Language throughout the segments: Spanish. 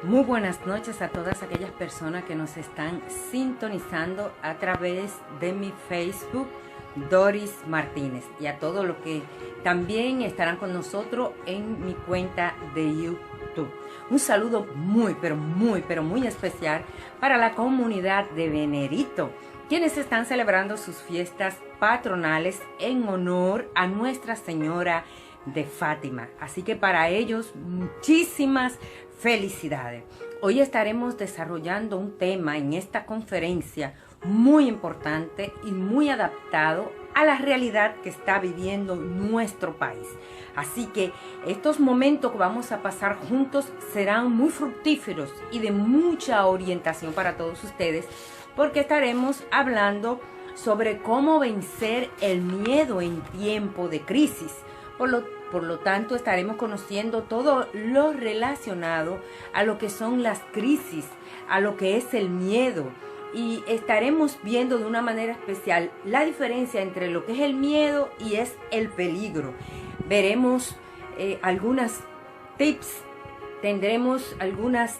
Muy buenas noches a todas aquellas personas que nos están sintonizando a través de mi Facebook, Doris Martínez, y a todos los que también estarán con nosotros en mi cuenta de YouTube. Un saludo muy especial para la comunidad de Venerito, quienes están celebrando sus fiestas patronales en honor a Nuestra Señora de Fátima. Así que para ellos muchísimas felicidades. Hoy estaremos desarrollando un tema en esta conferencia muy importante y muy adaptado a la realidad que está viviendo nuestro país. Así que estos momentos que vamos a pasar juntos serán muy fructíferos y de mucha orientación para todos ustedes, porque estaremos hablando sobre cómo vencer el miedo en tiempo de crisis. Por lo tanto, estaremos conociendo todo lo relacionado a lo que son las crisis, a lo que es el miedo. Y estaremos viendo de una manera especial la diferencia entre lo que es el miedo y es el peligro. Veremos algunas tips, tendremos algunas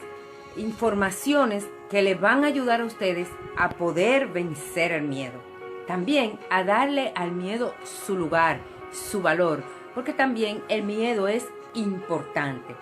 informaciones que les van a ayudar a ustedes a poder vencer el miedo. También a darle al miedo su lugar, su valor, porque también el miedo es importante.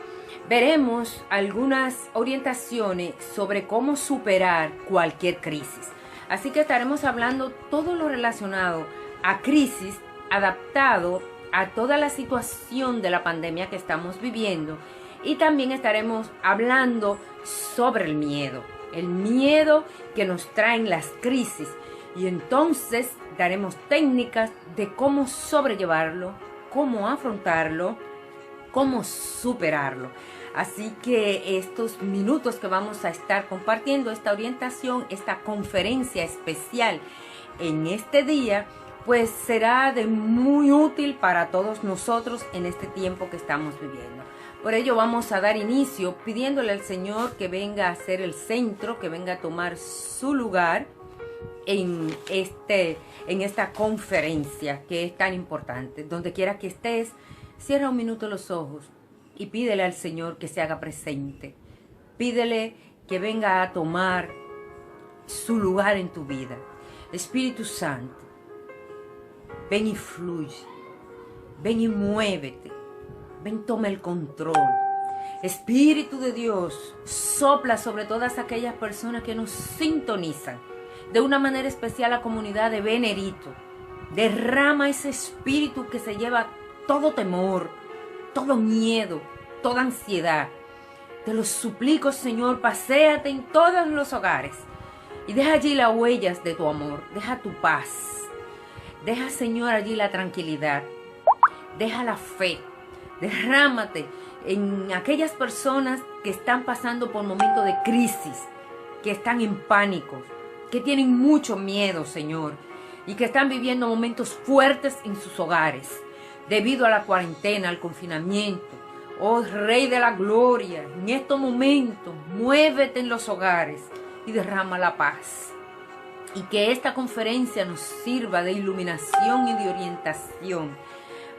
Veremos algunas orientaciones sobre cómo superar cualquier crisis. Así que estaremos hablando todo lo relacionado a crisis, adaptado a toda la situación de la pandemia que estamos viviendo. Y también estaremos hablando sobre el miedo que nos traen las crisis. Y entonces daremos técnicas de cómo sobrellevarlo, cómo afrontarlo, cómo superarlo. Así que estos minutos que vamos a estar compartiendo, esta orientación, esta conferencia especial en este día, pues será de muy útil para todos nosotros en este tiempo que estamos viviendo. Por ello vamos a dar inicio pidiéndole al Señor que venga a ser el centro, que venga a tomar su lugar en esta conferencia que es tan importante. Donde quiera que estés, cierra un minuto los ojos y pídele al Señor que se haga presente. Pídele que venga a tomar su lugar en tu vida. Espíritu Santo, ven y fluye, ven y muévete, ven, toma el control. Espíritu de Dios, sopla sobre todas aquellas personas que nos sintonizan. De una manera especial la comunidad de Venerito. Derrama ese espíritu que se lleva todo temor, todo miedo, toda ansiedad. Te lo suplico, Señor, paséate en todos los hogares y deja allí las huellas de tu amor, deja tu paz. Deja, Señor, allí la tranquilidad, deja la fe. Derrámate en aquellas personas que están pasando por momentos de crisis, que están en pánico, que tienen mucho miedo, Señor, y que están viviendo momentos fuertes en sus hogares, debido a la cuarentena, al confinamiento. Oh Rey de la Gloria, en estos momentos, muévete en los hogares y derrama la paz. Y que esta conferencia nos sirva de iluminación y de orientación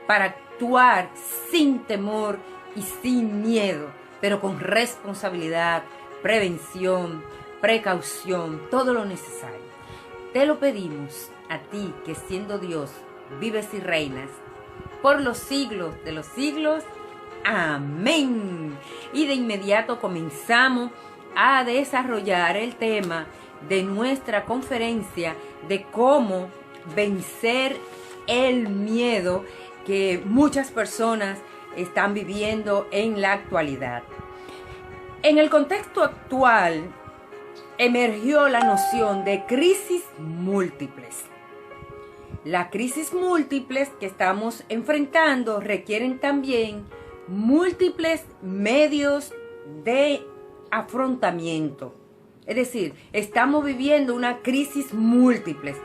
para actuar sin temor y sin miedo, pero con responsabilidad, prevención, precaución, todo lo necesario. Te lo pedimos a ti, que siendo Dios, vives y reinas por los siglos de los siglos. Amén. Y de inmediato comenzamos a desarrollar el tema de nuestra conferencia de cómo vencer el miedo que muchas personas están viviendo en la actualidad. En el contexto actual, emergió la noción de crisis múltiples. Las crisis múltiples que estamos enfrentando requieren también múltiples medios de afrontamiento. Es decir, estamos viviendo una crisis múltiples.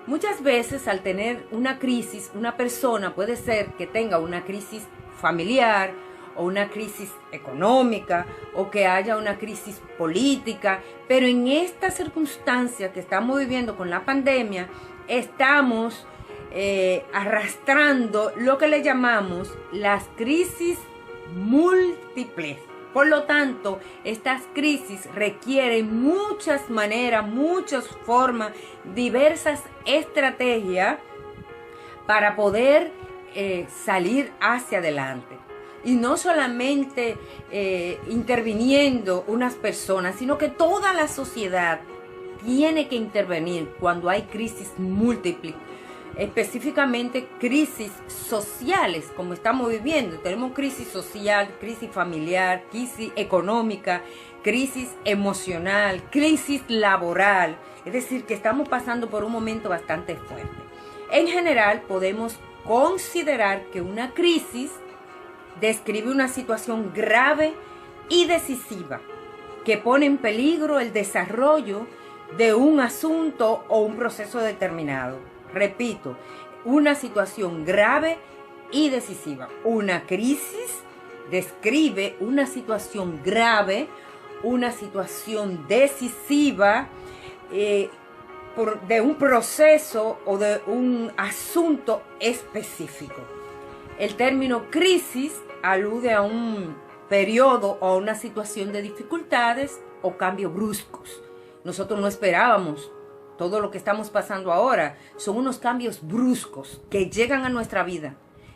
Muchas veces al tener una crisis, una persona puede ser que tenga una crisis familiar, o una crisis económica, o que haya una crisis política, pero en esta circunstancia que estamos viviendo con la pandemia, estamos arrastrando lo que le llamamos las crisis múltiples. Por lo tanto, estas crisis requieren muchas maneras, muchas formas, diversas estrategias para poder salir hacia adelante. Y no solamente interviniendo unas personas, sino que toda la sociedad tiene que intervenir cuando hay crisis múltiples, específicamente crisis sociales, como estamos viviendo. Tenemos crisis social, crisis familiar, crisis económica, crisis emocional, crisis laboral. Es decir, que estamos pasando por un momento bastante fuerte. En general, podemos considerar que una crisis describe una situación grave y decisiva que pone en peligro el desarrollo de un asunto o un proceso determinado. Repito, una situación grave y decisiva. Una crisis describe una situación grave, una situación decisiva de un proceso o de un asunto específico. El término crisis alude a un periodo o a una situación de dificultades o cambios bruscos. Nosotros no esperábamos todo lo que estamos pasando ahora. Son unos cambios bruscos que llegan a nuestra vida,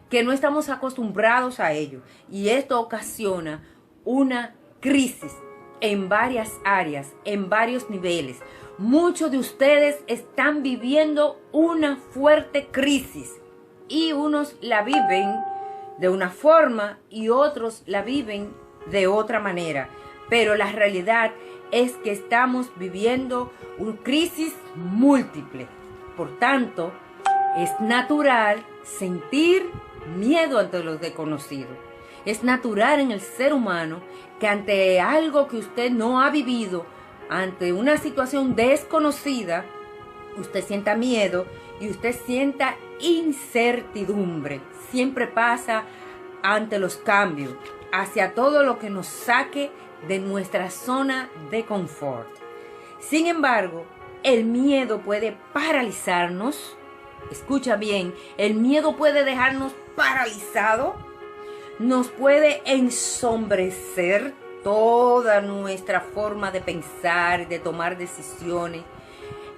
que no estamos acostumbrados a ello. Y esto ocasiona una crisis en varias áreas, en varios niveles. Muchos de ustedes están viviendo una fuerte crisis y unos la viven de una forma y otros la viven de otra manera. Pero la realidad es que estamos viviendo una crisis múltiple. Por tanto, es natural sentir miedo ante lo desconocido. Es natural en el ser humano que ante algo que usted no ha vivido, ante una situación desconocida, usted sienta miedo y usted sienta incertidumbre. Siempre pasa ante los cambios, hacia todo lo que nos saque de nuestra zona de confort. Sin embargo, el miedo puede paralizarnos. Escucha bien, el miedo puede dejarnos paralizados, nos puede ensombrecer toda nuestra forma de pensar y de tomar decisiones.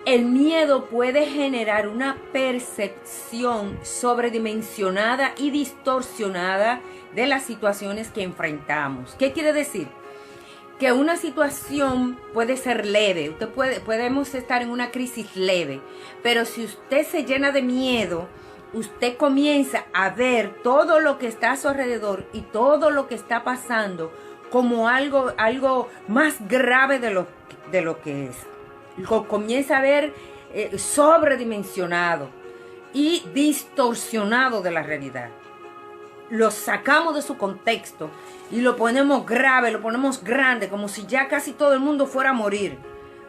El miedo puede generar una percepción sobredimensionada y distorsionada de las situaciones que enfrentamos. ¿Qué quiere decir? Que una situación puede ser leve, podemos estar en una crisis leve, pero si usted se llena de miedo, usted comienza a ver todo lo que está a su alrededor y todo lo que está pasando como algo más grave de lo que es. Comienza a ver sobredimensionado y distorsionado de la realidad. Lo sacamos de su contexto y lo ponemos grave, lo ponemos grande, como si ya casi todo el mundo fuera a morir.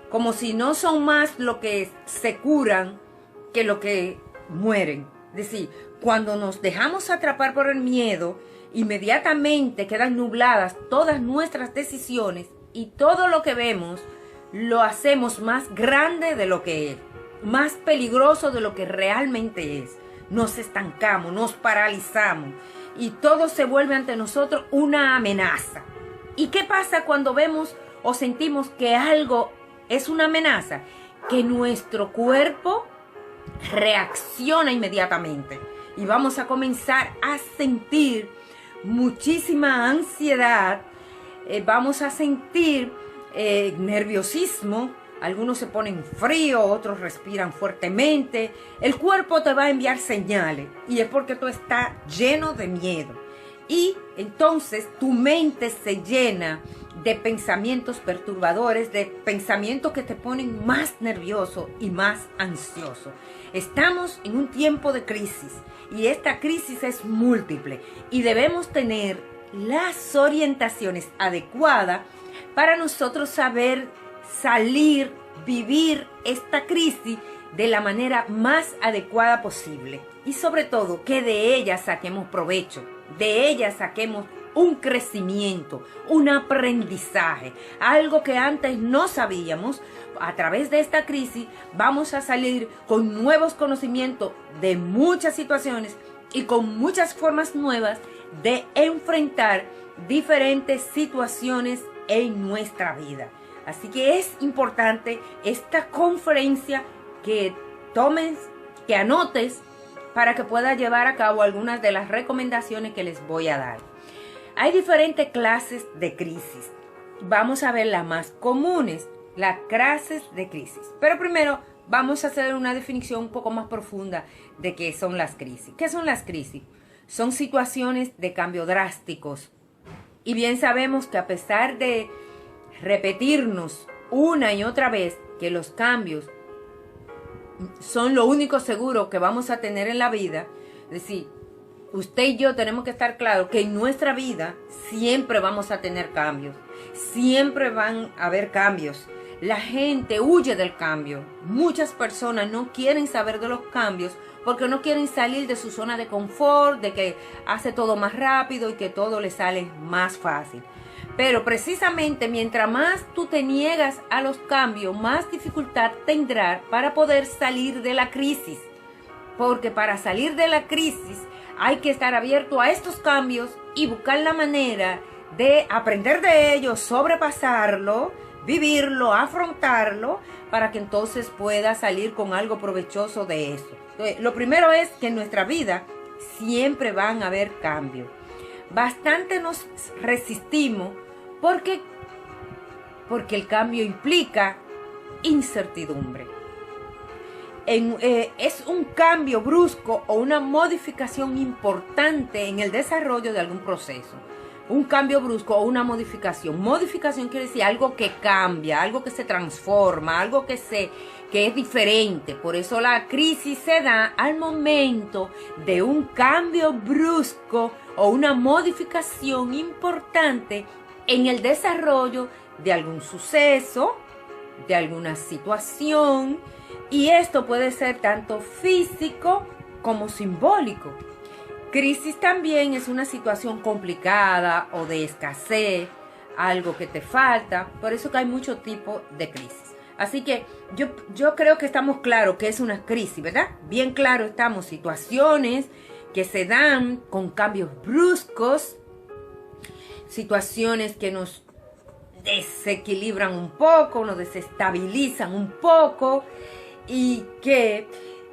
Como si no son más lo que se curan que lo que mueren. Es decir, cuando nos dejamos atrapar por el miedo, inmediatamente quedan nubladas todas nuestras decisiones y todo lo que vemos lo hacemos más grande de lo que es, más peligroso de lo que realmente es. Nos estancamos, nos paralizamos y todo se vuelve ante nosotros una amenaza. ¿Y qué pasa cuando vemos o sentimos que algo es una amenaza? Que nuestro cuerpo reacciona inmediatamente y vamos a comenzar a sentir muchísima ansiedad, vamos a sentir nerviosismo, algunos se ponen frío, otros respiran fuertemente. El cuerpo te va a enviar señales y es porque tú estás lleno de miedo. Y entonces tu mente se llena de pensamientos perturbadores, de pensamientos que te ponen más nervioso y más ansioso. Estamos en un tiempo de crisis y esta crisis es múltiple y debemos tener las orientaciones adecuadas para nosotros saber salir, vivir esta crisis de la manera más adecuada posible. Y sobre todo, que de ella saquemos provecho, de ella saquemos un crecimiento, un aprendizaje, algo que antes no sabíamos. A través de esta crisis vamos a salir con nuevos conocimientos de muchas situaciones y con muchas formas nuevas de enfrentar diferentes situaciones en nuestra vida. Así que es importante esta conferencia que tomes, que anotes, para que puedas llevar a cabo algunas de las recomendaciones que les voy a dar. Hay diferentes clases de crisis. Vamos a ver las más comunes, las clases de crisis. Pero primero vamos a hacer una definición un poco más profunda de qué son las crisis. ¿Qué son las crisis? Son situaciones de cambio drásticos. Y bien sabemos que a pesar de repetirnos una y otra vez que los cambios son lo único seguro que vamos a tener en la vida, es decir, usted y yo tenemos que estar claros que en nuestra vida siempre vamos a tener cambios, siempre van a haber cambios. La gente huye del cambio. Muchas personas no quieren saber de los cambios porque no quieren salir de su zona de confort, de que hace todo más rápido y que todo le sale más fácil. Pero precisamente mientras más tú te niegas a los cambios, más dificultad tendrás para poder salir de la crisis. Porque para salir de la crisis hay que estar abierto a estos cambios y buscar la manera de aprender de ellos, sobrepasarlo, vivirlo, afrontarlo, para que entonces pueda salir con algo provechoso de eso. Entonces, lo primero es que en nuestra vida siempre van a haber cambios. Bastante nos resistimos porque el cambio implica incertidumbre. Es un cambio brusco o una modificación importante en el desarrollo de algún proceso. Un cambio brusco o una modificación. Modificación quiere decir algo que cambia, algo que se transforma, algo que es diferente. Por eso la crisis se da al momento de un cambio brusco o una modificación importante en el desarrollo de algún suceso, de alguna situación. Y esto puede ser tanto físico como simbólico. Crisis también es una situación complicada o de escasez, algo que te falta. Por eso que hay muchos tipos de crisis. Así que yo creo que estamos claros que es una crisis, ¿verdad? Bien claro estamos, situaciones que se dan con cambios bruscos, situaciones que nos desequilibran un poco, nos desestabilizan un poco y que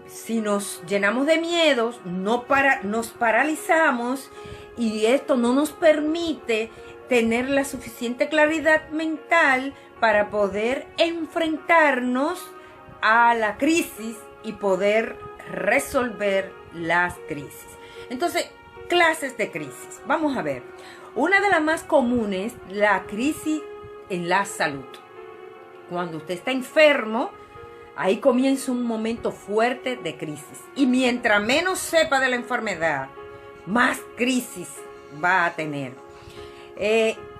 si nos llenamos de miedos, nos paralizamos y esto no nos permite tener la suficiente claridad mental para poder enfrentarnos a la crisis y poder resolver las crisis. Entonces, clases de crisis. Vamos a ver. Una de las más comunes, la crisis en la salud. Cuando usted está enfermo, ahí comienza un momento fuerte de crisis. Y mientras menos sepa de la enfermedad, más crisis va a tener.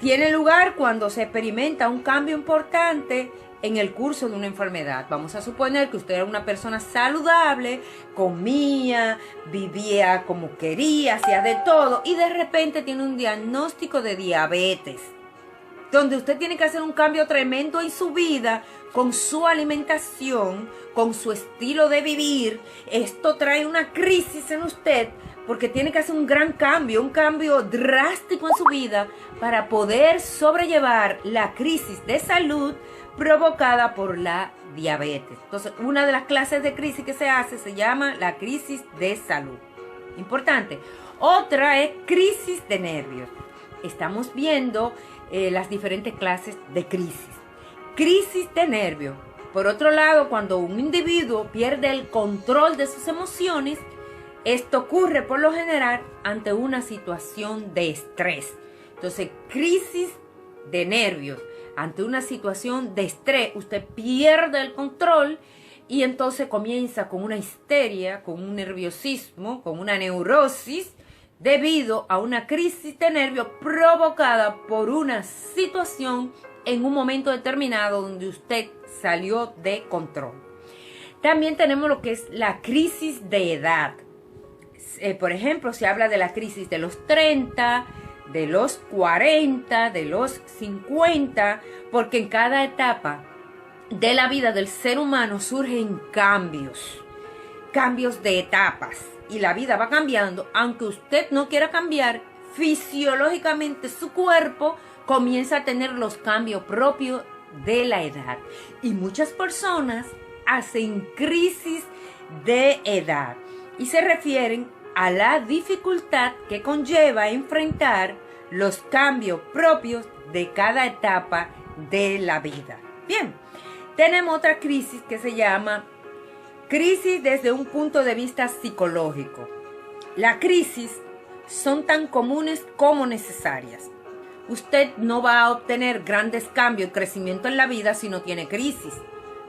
Tiene lugar cuando se experimenta un cambio importante en el curso de una enfermedad. Vamos a suponer que usted era una persona saludable, comía, vivía como quería, hacía de todo, y de repente tiene un diagnóstico de diabetes, donde usted tiene que hacer un cambio tremendo en su vida, con su alimentación, con su estilo de vivir. Esto trae una crisis en usted, porque tiene que hacer un gran cambio, un cambio drástico en su vida, para poder sobrellevar la crisis de salud provocada por la diabetes. Entonces, una de las clases de crisis que se hace se llama la crisis de salud. Importante. Otra es crisis de nervios. Estamos viendo las diferentes clases de crisis. Crisis de nervios. Por otro lado, cuando un individuo pierde el control de sus emociones, esto ocurre por lo general ante una situación de estrés. Entonces, crisis de nervios. Ante una situación de estrés, usted pierde el control y entonces comienza con una histeria, con un nerviosismo, con una neurosis, debido a una crisis de nervios provocada por una situación en un momento determinado donde usted salió de control. También tenemos lo que es la crisis de edad. Por ejemplo, se habla de la crisis de los 30, de los 40, de los 50, porque en cada etapa de la vida del ser humano surgen cambios de etapas, y la vida va cambiando, aunque usted no quiera cambiar fisiológicamente su cuerpo comienza a tener los cambios propios de la edad. Y muchas personas hacen crisis de edad y se refieren a la dificultad que conlleva enfrentar los cambios propios de cada etapa de la vida. Bien, tenemos otra crisis que se llama crisis desde un punto de vista psicológico. Las crisis son tan comunes como necesarias. Usted no va a obtener grandes cambios y crecimiento en la vida si no tiene crisis.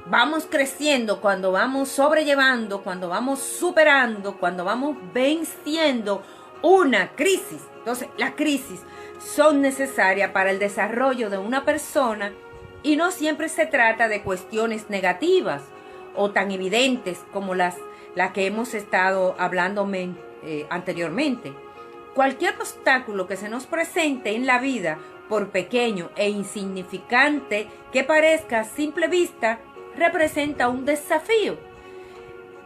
Vamos creciendo cuando vamos sobrellevando, cuando vamos superando, cuando vamos venciendo una crisis. Entonces, las crisis son necesarias para el desarrollo de una persona y no siempre se trata de cuestiones negativas o tan evidentes como las que hemos estado hablando anteriormente. Cualquier obstáculo que se nos presente en la vida, por pequeño e insignificante que parezca a simple vista, representa un desafío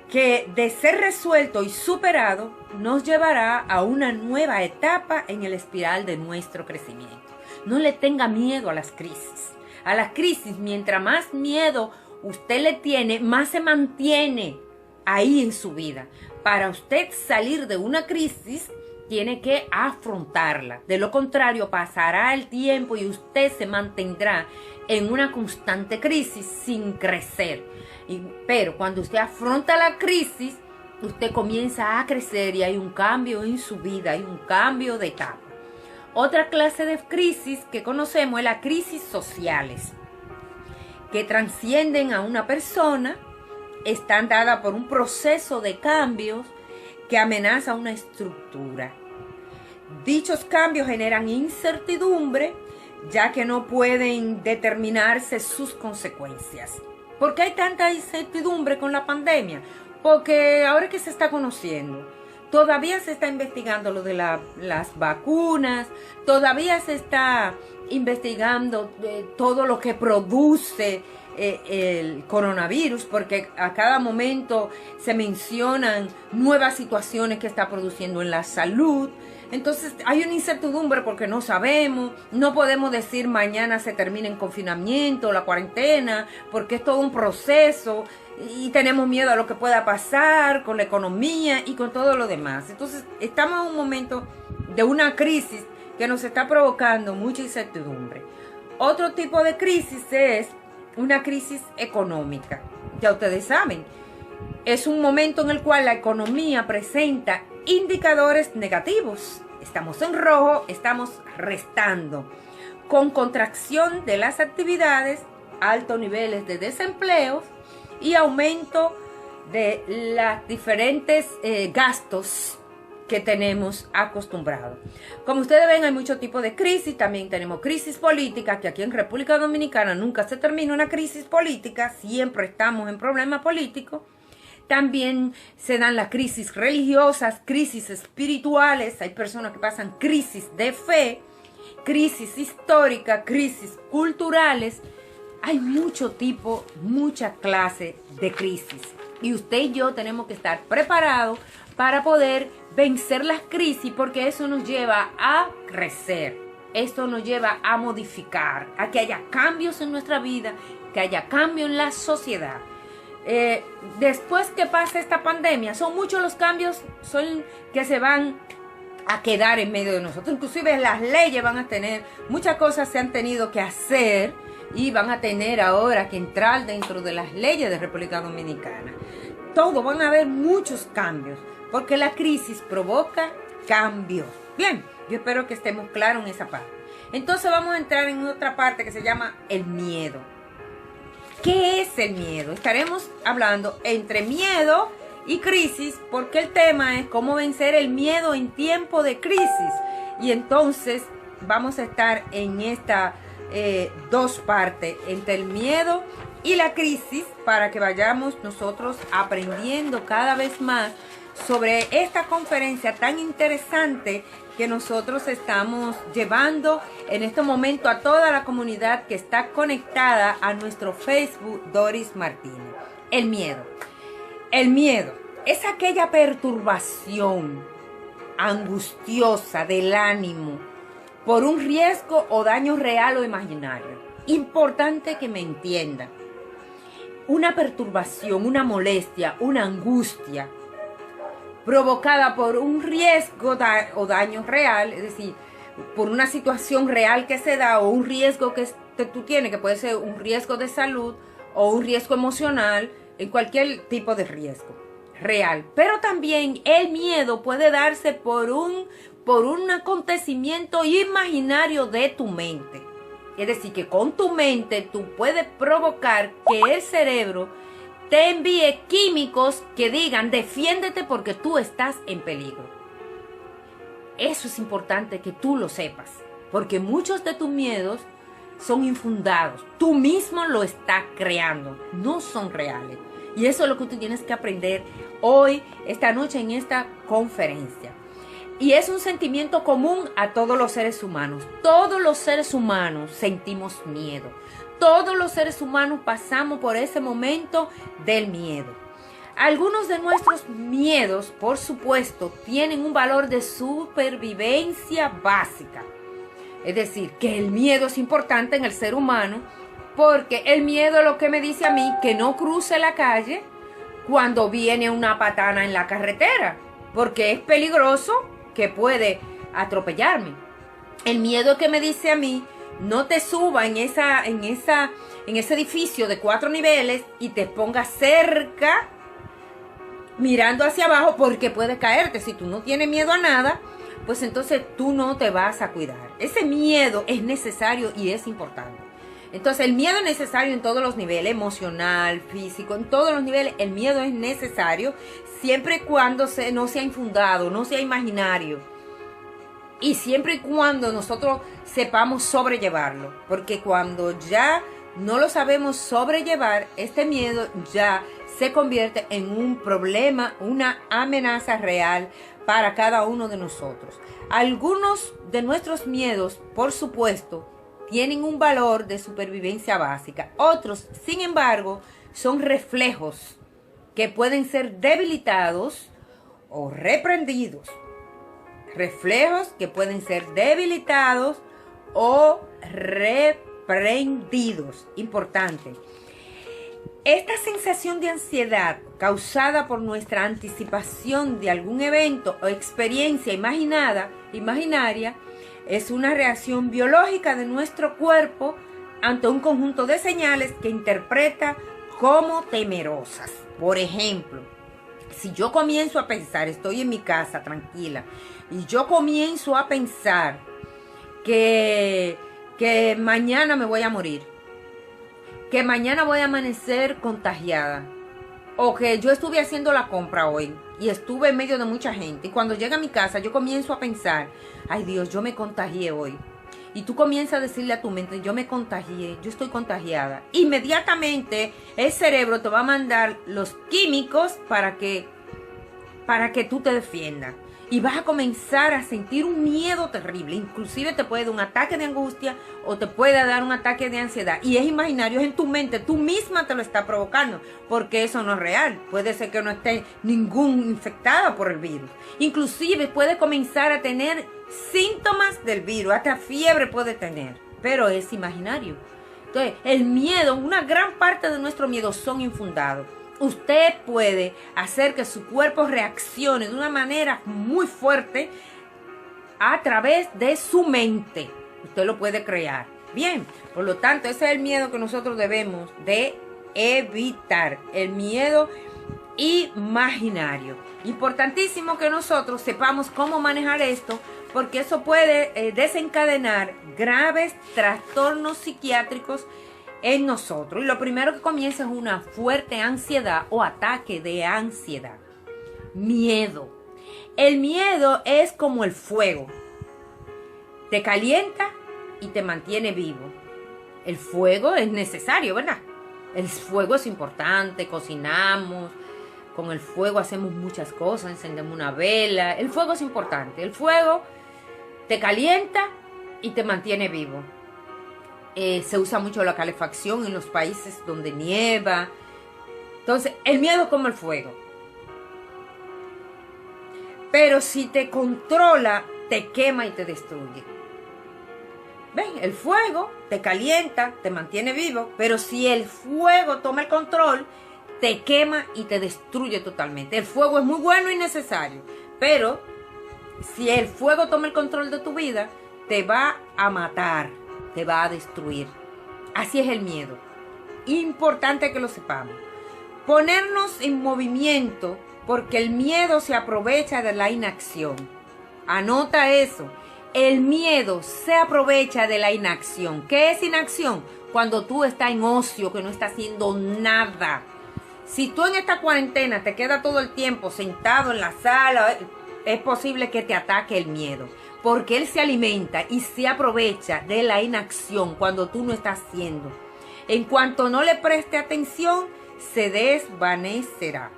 que, de ser resuelto y superado, nos llevará a una nueva etapa en el espiral de nuestro crecimiento. No le tenga miedo a las crisis. A las crisis, mientras más miedo usted le tiene, más se mantiene ahí en su vida. Para usted salir de una crisis, tiene que afrontarla. De lo contrario, pasará el tiempo y usted se mantendrá en una constante crisis sin crecer. Pero cuando usted afronta la crisis, usted comienza a crecer y hay un cambio en su vida, hay un cambio de etapa. Otra clase de crisis que conocemos es las crisis sociales, que trascienden a una persona, están dadas por un proceso de cambios que amenaza una estructura. Dichos cambios generan incertidumbre, ya que no pueden determinarse sus consecuencias. ¿Por qué hay tanta incertidumbre con la pandemia? Porque ahora que se está conociendo, todavía se está investigando lo de las vacunas, todavía se está investigando todo lo que produce el coronavirus, porque a cada momento se mencionan nuevas situaciones que está produciendo en la salud. Entonces hay una incertidumbre porque no sabemos, no podemos decir mañana se termina el confinamiento, la cuarentena, porque es todo un proceso y tenemos miedo a lo que pueda pasar con la economía y con todo lo demás. Entonces estamos en un momento de una crisis que nos está provocando mucha incertidumbre. Otro tipo de crisis es una crisis económica. Ya ustedes saben, es un momento en el cual la economía presenta indicadores negativos. Estamos en rojo, estamos restando, con contracción de las actividades, altos niveles de desempleo y aumento de los diferentes gastos que tenemos acostumbrados. Como ustedes ven, hay muchos tipos de crisis. También tenemos crisis política, que aquí en República Dominicana nunca se termina una crisis política, siempre estamos en problemas políticos. También se dan las crisis religiosas, crisis espirituales, hay personas que pasan crisis de fe, crisis histórica, crisis culturales. Hay mucho tipo, mucha clase de crisis. Y usted y yo tenemos que estar preparados para poder vencer las crisis, porque eso nos lleva a crecer. Esto nos lleva a modificar, a que haya cambios en nuestra vida, que haya cambio en la sociedad. Después que pase esta pandemia, son muchos los cambios que se van a quedar en medio de nosotros. Inclusive las leyes van a tener, muchas cosas se han tenido que hacer y van a tener ahora que entrar dentro de las leyes de República Dominicana. Todo, van a haber muchos cambios, porque la crisis provoca cambios. Bien, yo espero que estemos claros en esa parte. Entonces vamos a entrar en otra parte que se llama el miedo. ¿Qué es el miedo? Estaremos hablando entre miedo y crisis, porque el tema es cómo vencer el miedo en tiempo de crisis. Y entonces vamos a estar en esta dos partes, entre el miedo y la crisis, para que vayamos nosotros aprendiendo cada vez más sobre esta conferencia tan interesante que nosotros estamos llevando en este momento a toda la comunidad que está conectada a nuestro Facebook Doris Martínez. El miedo. El miedo es aquella perturbación angustiosa del ánimo por un riesgo o daño real o imaginario. Importante que me entiendan. Una perturbación, una molestia, una angustia provocada por un riesgo o daño real, es decir, por una situación real que se da o un riesgo que tú tienes, que puede ser un riesgo de salud o un riesgo emocional, en cualquier tipo de riesgo real. Pero también el miedo puede darse por un acontecimiento imaginario de tu mente. Es decir, que con tu mente tú puedes provocar que el cerebro te envíe químicos que digan defiéndete porque tú estás en peligro. Eso es importante que tú lo sepas, porque muchos de tus miedos son infundados. Tú mismo lo estás creando, no son reales. Y eso es lo que tú tienes que aprender hoy, esta noche, en esta conferencia. Y es un sentimiento común a todos los seres humanos. Todos los seres humanos sentimos miedo. Todos los seres humanos pasamos por ese momento del miedo. Algunos de nuestros miedos, por supuesto, tienen un valor de supervivencia básica. Es decir, que el miedo es importante en el ser humano, porque el miedo es lo que me dice a mí que no cruce la calle cuando viene una patana en la carretera, porque es peligroso, que puede atropellarme. El miedo que me dice a mí, no te suba en ese edificio de 4 niveles y te pongas cerca mirando hacia abajo porque puede caerte. Si tú no tienes miedo a nada, pues entonces tú no te vas a cuidar. Ese miedo es necesario y es importante. Entonces el miedo es necesario en todos los niveles, emocional, físico, en todos los niveles el miedo es necesario, siempre y cuando no sea infundado, no sea imaginario. Y siempre y cuando nosotros sepamos sobrellevarlo. Porque cuando ya no lo sabemos sobrellevar, este miedo ya se convierte en un problema, una amenaza real para cada uno de nosotros. Algunos de nuestros miedos, por supuesto, tienen un valor de supervivencia básica. Otros, sin embargo, son reflejos que pueden ser debilitados o reprendidos. Reflejos que pueden ser debilitados o reprendidos. Importante. Esta sensación de ansiedad causada por nuestra anticipación de algún evento o experiencia imaginaria, es una reacción biológica de nuestro cuerpo ante un conjunto de señales que interpreta como temerosas. Por ejemplo, si yo comienzo a pensar, estoy en mi casa tranquila, y yo comienzo a pensar que mañana me voy a morir, que mañana voy a amanecer contagiada, o que yo estuve haciendo la compra hoy y estuve en medio de mucha gente, y cuando llega a mi casa yo comienzo a pensar, ay Dios, yo me contagié hoy. Y tú comienzas a decirle a tu mente, yo me contagié, yo estoy contagiada. Inmediatamente el cerebro te va a mandar los químicos para que tú te defiendas. Y vas a comenzar a sentir un miedo terrible. Inclusive te puede dar un ataque de angustia o te puede dar un ataque de ansiedad. Y es imaginario, es en tu mente. Tú misma te lo estás provocando porque eso no es real. Puede ser que no esté ningún infectada por el virus. Inclusive puede comenzar a tener síntomas del virus. Hasta fiebre puede tener. Pero es imaginario. Entonces, el miedo, una gran parte de nuestro miedo son infundados. Usted puede hacer que su cuerpo reaccione de una manera muy fuerte a través de su mente. Usted lo puede crear. Bien, por lo tanto, ese es el miedo que nosotros debemos de evitar. El miedo imaginario. Importantísimo que nosotros sepamos cómo manejar esto, porque eso puede desencadenar graves trastornos psiquiátricos en nosotros. Y lo primero que comienza es una fuerte ansiedad o ataque de ansiedad. Miedo. El miedo es como el fuego. Te calienta y te mantiene vivo. El fuego es necesario, ¿verdad? El fuego es importante, cocinamos, con el fuego hacemos muchas cosas, encendemos una vela. El fuego es importante. El fuego te calienta y te mantiene vivo. Se usa mucho la calefacción en los países donde nieva. Entonces, el miedo es como el fuego. Pero si te controla, te quema y te destruye. ¿Ven? El fuego te calienta, te mantiene vivo, pero si el fuego toma el control, te quema y te destruye totalmente. El fuego es muy bueno y necesario, pero si el fuego toma el control de tu vida, te va a matar, te va a destruir. Así es el miedo. Importante que lo sepamos. Ponernos en movimiento, porque el miedo se aprovecha de la inacción. Anota eso. El miedo se aprovecha de la inacción. ¿Qué es inacción? Cuando tú estás en ocio, que no estás haciendo nada. Si tú en esta cuarentena te quedas todo el tiempo sentado en la sala, es posible que te ataque el miedo. Porque él se alimenta y se aprovecha de la inacción cuando tú no estás haciendo. En cuanto no le preste atención, se desvanecerá.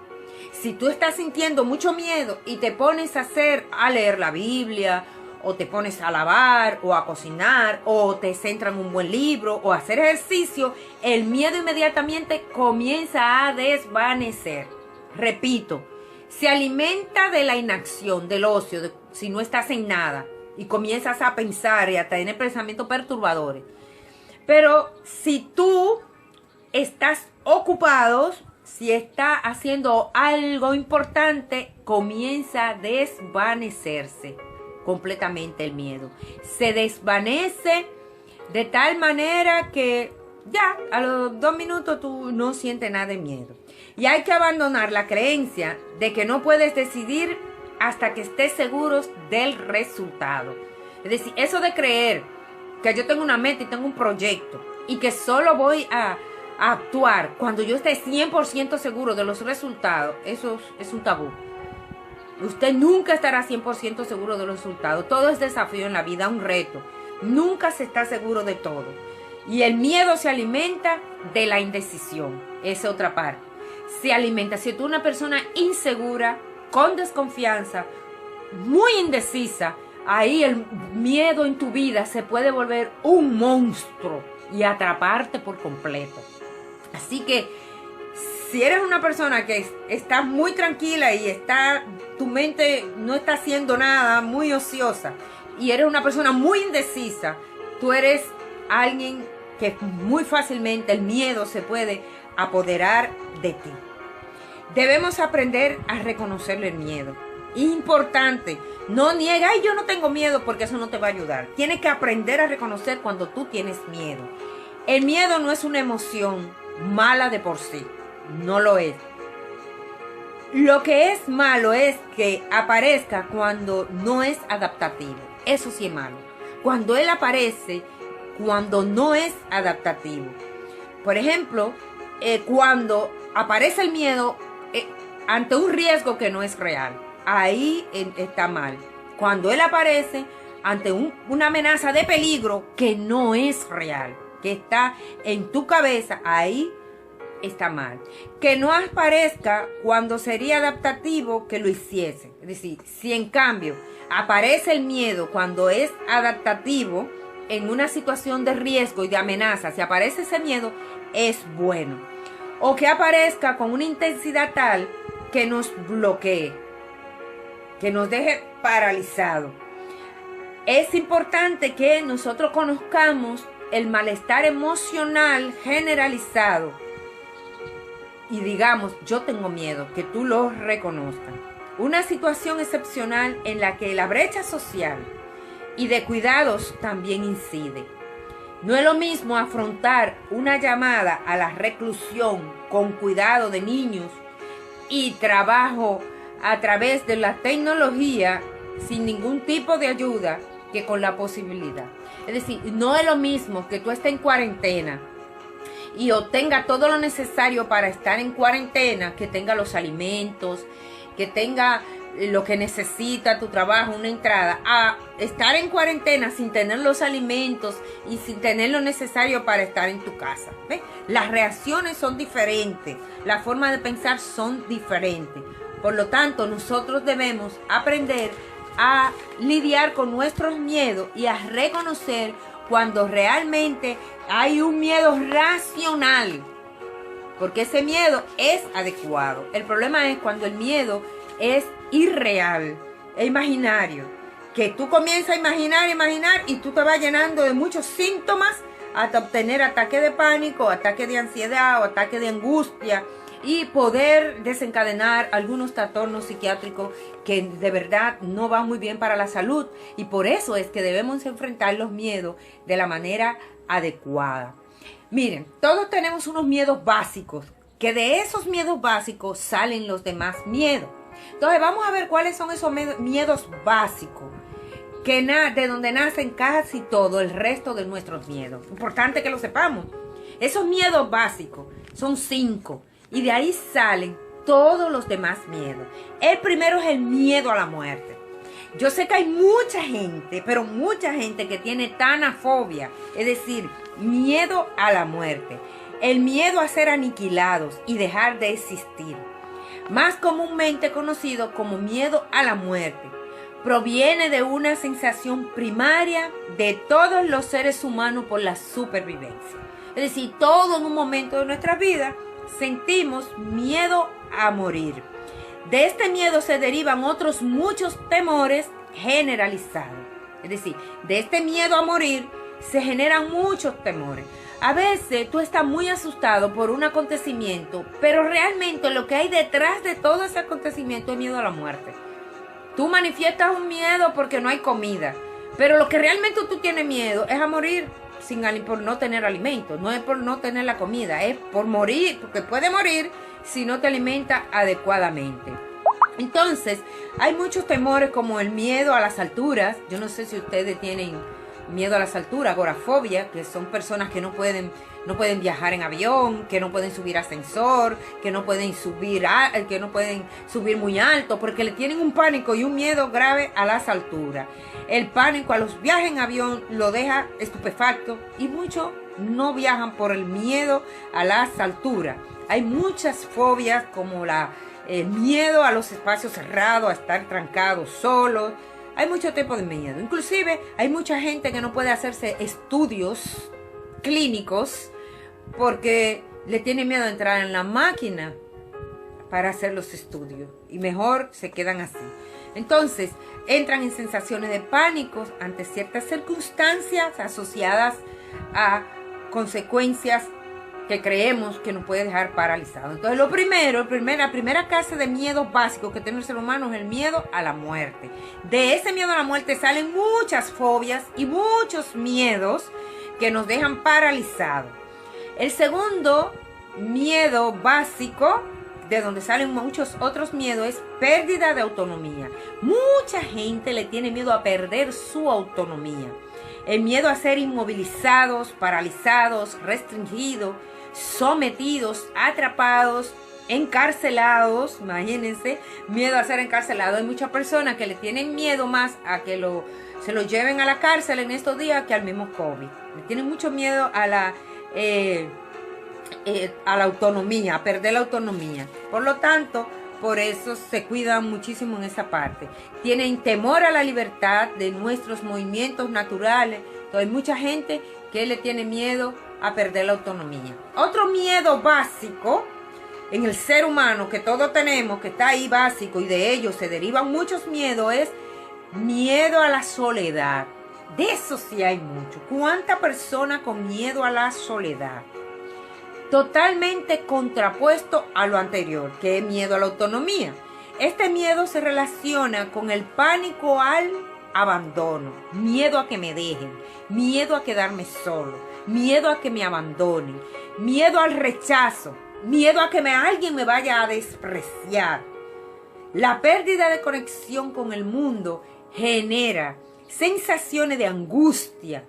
Si tú estás sintiendo mucho miedo y te pones a leer la Biblia, o te pones a lavar, o a cocinar, o te centras en un buen libro, o a hacer ejercicio, el miedo inmediatamente comienza a desvanecer. Repito, se alimenta de la inacción, del ocio, si no estás en nada, y comienzas a pensar y a tener pensamientos perturbadores. Pero si tú estás ocupado, si estás haciendo algo importante, comienza a desvanecerse completamente el miedo. Se desvanece de tal manera que ya a los 2 minutos tú no sientes nada de miedo. Y hay que abandonar la creencia de que no puedes decidir hasta que estés seguros del resultado. Es decir, eso de creer que yo tengo una meta y tengo un proyecto y que solo voy a actuar cuando yo esté 100% seguro de los resultados, eso es un tabú. Usted nunca estará 100% seguro de los resultados. Todo es desafío en la vida, un reto. Nunca se está seguro de todo. Y el miedo se alimenta de la indecisión. Esa es otra parte. Se alimenta. Si tú eres una persona insegura, con desconfianza, muy indecisa, ahí el miedo en tu vida se puede volver un monstruo y atraparte por completo. Así que si eres una persona que está muy tranquila y tu mente no está haciendo nada, muy ociosa, y eres una persona muy indecisa, tú eres alguien que muy fácilmente el miedo se puede apoderar de ti. Debemos aprender a reconocer el miedo. Importante, no niega, yo no tengo miedo, porque eso no te va a ayudar. Tienes que aprender a reconocer cuando tú tienes miedo. El miedo no es una emoción mala de por sí. No lo es. Lo que es malo es que aparezca cuando no es adaptativo. Eso sí es malo. Cuando él aparece, cuando no es adaptativo. Por ejemplo, cuando aparece el miedo ante un riesgo que no es real. Ahí está mal. Cuando él aparece ante una amenaza de peligro que no es real, que está en tu cabeza, ahí está mal. Que no aparezca cuando sería adaptativo que lo hiciese. Es decir, si en cambio aparece el miedo cuando es adaptativo en una situación de riesgo y de amenaza, si aparece ese miedo, es bueno. O que aparezca con una intensidad tal que nos bloquee, que nos deje paralizado. Es importante que nosotros conozcamos el malestar emocional generalizado y digamos, yo tengo miedo, que tú lo reconozcas. Una situación excepcional en la que la brecha social y de cuidados también incide. No es lo mismo afrontar una llamada a la reclusión con cuidado de niños y trabajo a través de la tecnología sin ningún tipo de ayuda que con la posibilidad. Es decir, no es lo mismo que tú estés en cuarentena y obtenga todo lo necesario para estar en cuarentena, que tenga los alimentos, que tenga lo que necesita tu trabajo, una entrada, a estar en cuarentena sin tener los alimentos y sin tener lo necesario para estar en tu casa. ¿Ves? Las reacciones son diferentes, la forma de pensar son diferentes. Por lo tanto, nosotros debemos aprender a lidiar con nuestros miedos y a reconocer cuando realmente hay un miedo racional, porque ese miedo es adecuado. El problema es cuando el miedo es irreal, imaginario, que tú comienzas a imaginar y tú te vas llenando de muchos síntomas hasta obtener ataque de pánico, ataque de ansiedad o ataque de angustia y poder desencadenar algunos trastornos psiquiátricos que de verdad no van muy bien para la salud, y por eso es que debemos enfrentar los miedos de la manera adecuada. Miren, todos tenemos unos miedos básicos, que de esos miedos básicos salen los demás miedos. Entonces vamos a ver cuáles son esos miedos básicos, de donde nacen casi todo el resto de nuestros miedos. Importante que lo sepamos. Esos miedos básicos son 5 y de ahí salen todos los demás miedos. El primero es el miedo a la muerte. Yo sé que hay mucha gente, pero mucha gente que tiene tanafobia, es decir, miedo a la muerte. El miedo a ser aniquilados y dejar de existir, más comúnmente conocido como miedo a la muerte, proviene de una sensación primaria de todos los seres humanos por la supervivencia. Es decir, todos en un momento de nuestra vida sentimos miedo a morir. De este miedo se derivan otros muchos temores generalizados. Es decir, de este miedo a morir se generan muchos temores. A veces tú estás muy asustado por un acontecimiento, pero realmente lo que hay detrás de todo ese acontecimiento es miedo a la muerte. Tú manifiestas un miedo porque no hay comida, pero lo que realmente tú tienes miedo es a morir por no tener alimento. No es por no tener la comida, es por morir, porque puede morir si no te alimenta adecuadamente. Entonces, hay muchos temores como el miedo a las alturas. Yo no sé si ustedes tienen miedo a las alturas, agorafobia, que son personas que no pueden viajar en avión, que no pueden subir ascensor, que no pueden subir muy alto, porque le tienen un pánico y un miedo grave a las alturas. El pánico a los viajes en avión lo deja estupefacto y muchos no viajan por el miedo a las alturas. Hay muchas fobias como el miedo a los espacios cerrados, a estar trancados solos. Hay mucho tipo de miedo. Inclusive hay mucha gente que no puede hacerse estudios clínicos porque le tiene miedo a entrar en la máquina para hacer los estudios y mejor se quedan así. Entonces entran en sensaciones de pánico ante ciertas circunstancias asociadas a consecuencias que creemos que nos puede dejar paralizados. Entonces la primera clase de miedos básicos que tiene el ser humano es el miedo a la muerte. De ese miedo a la muerte salen muchas fobias y muchos miedos que nos dejan paralizados. El segundo miedo básico, de donde salen muchos otros miedos, es pérdida de autonomía. Mucha gente le tiene miedo a perder su autonomía. El miedo a ser inmovilizados, paralizados, restringidos, sometidos, atrapados, encarcelados. Imagínense, miedo a ser encarcelado. Hay muchas personas que le tienen miedo más a que se lo lleven a la cárcel en estos días que al mismo COVID. Le tienen mucho miedo a la autonomía, a perder la autonomía. Por lo tanto, por eso se cuidan muchísimo en esa parte. Tienen temor a la libertad de nuestros movimientos naturales. Entonces, hay mucha gente que le tiene miedo a perder la autonomía. Otro miedo básico en el ser humano que todos tenemos, que está ahí básico, y de ellos se derivan muchos miedos, es miedo a la soledad. De eso sí hay mucho. ¿Cuánta persona con miedo a la soledad? Totalmente contrapuesto a lo anterior, que es miedo a la autonomía. Este miedo se relaciona con el pánico al abandono, miedo a que me dejen, miedo a quedarme solo, miedo a que me abandonen, miedo al rechazo, miedo a que alguien me vaya a despreciar. La pérdida de conexión con el mundo genera sensaciones de angustia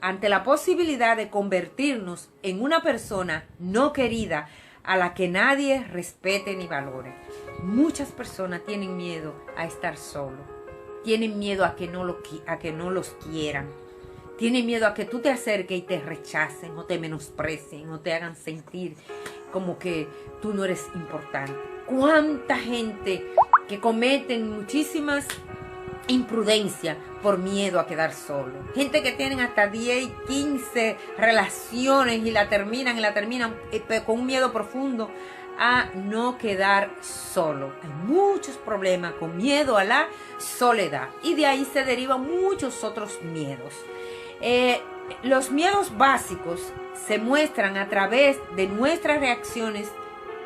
ante la posibilidad de convertirnos en una persona no querida a la que nadie respete ni valore. Muchas personas tienen miedo a estar solos, tienen miedo a que no los quieran, tienen miedo a que tú te acerques y te rechacen o te menosprecien o te hagan sentir como que tú no eres importante. ¿Cuánta gente que cometen muchísimas imprudencia por miedo a quedar solo? Gente que tienen hasta 10 y 15 relaciones y la terminan con un miedo profundo a no quedar solo. Hay muchos problemas con miedo a la soledad y de ahí se derivan muchos otros miedos. Los miedos básicos se muestran a través de nuestras reacciones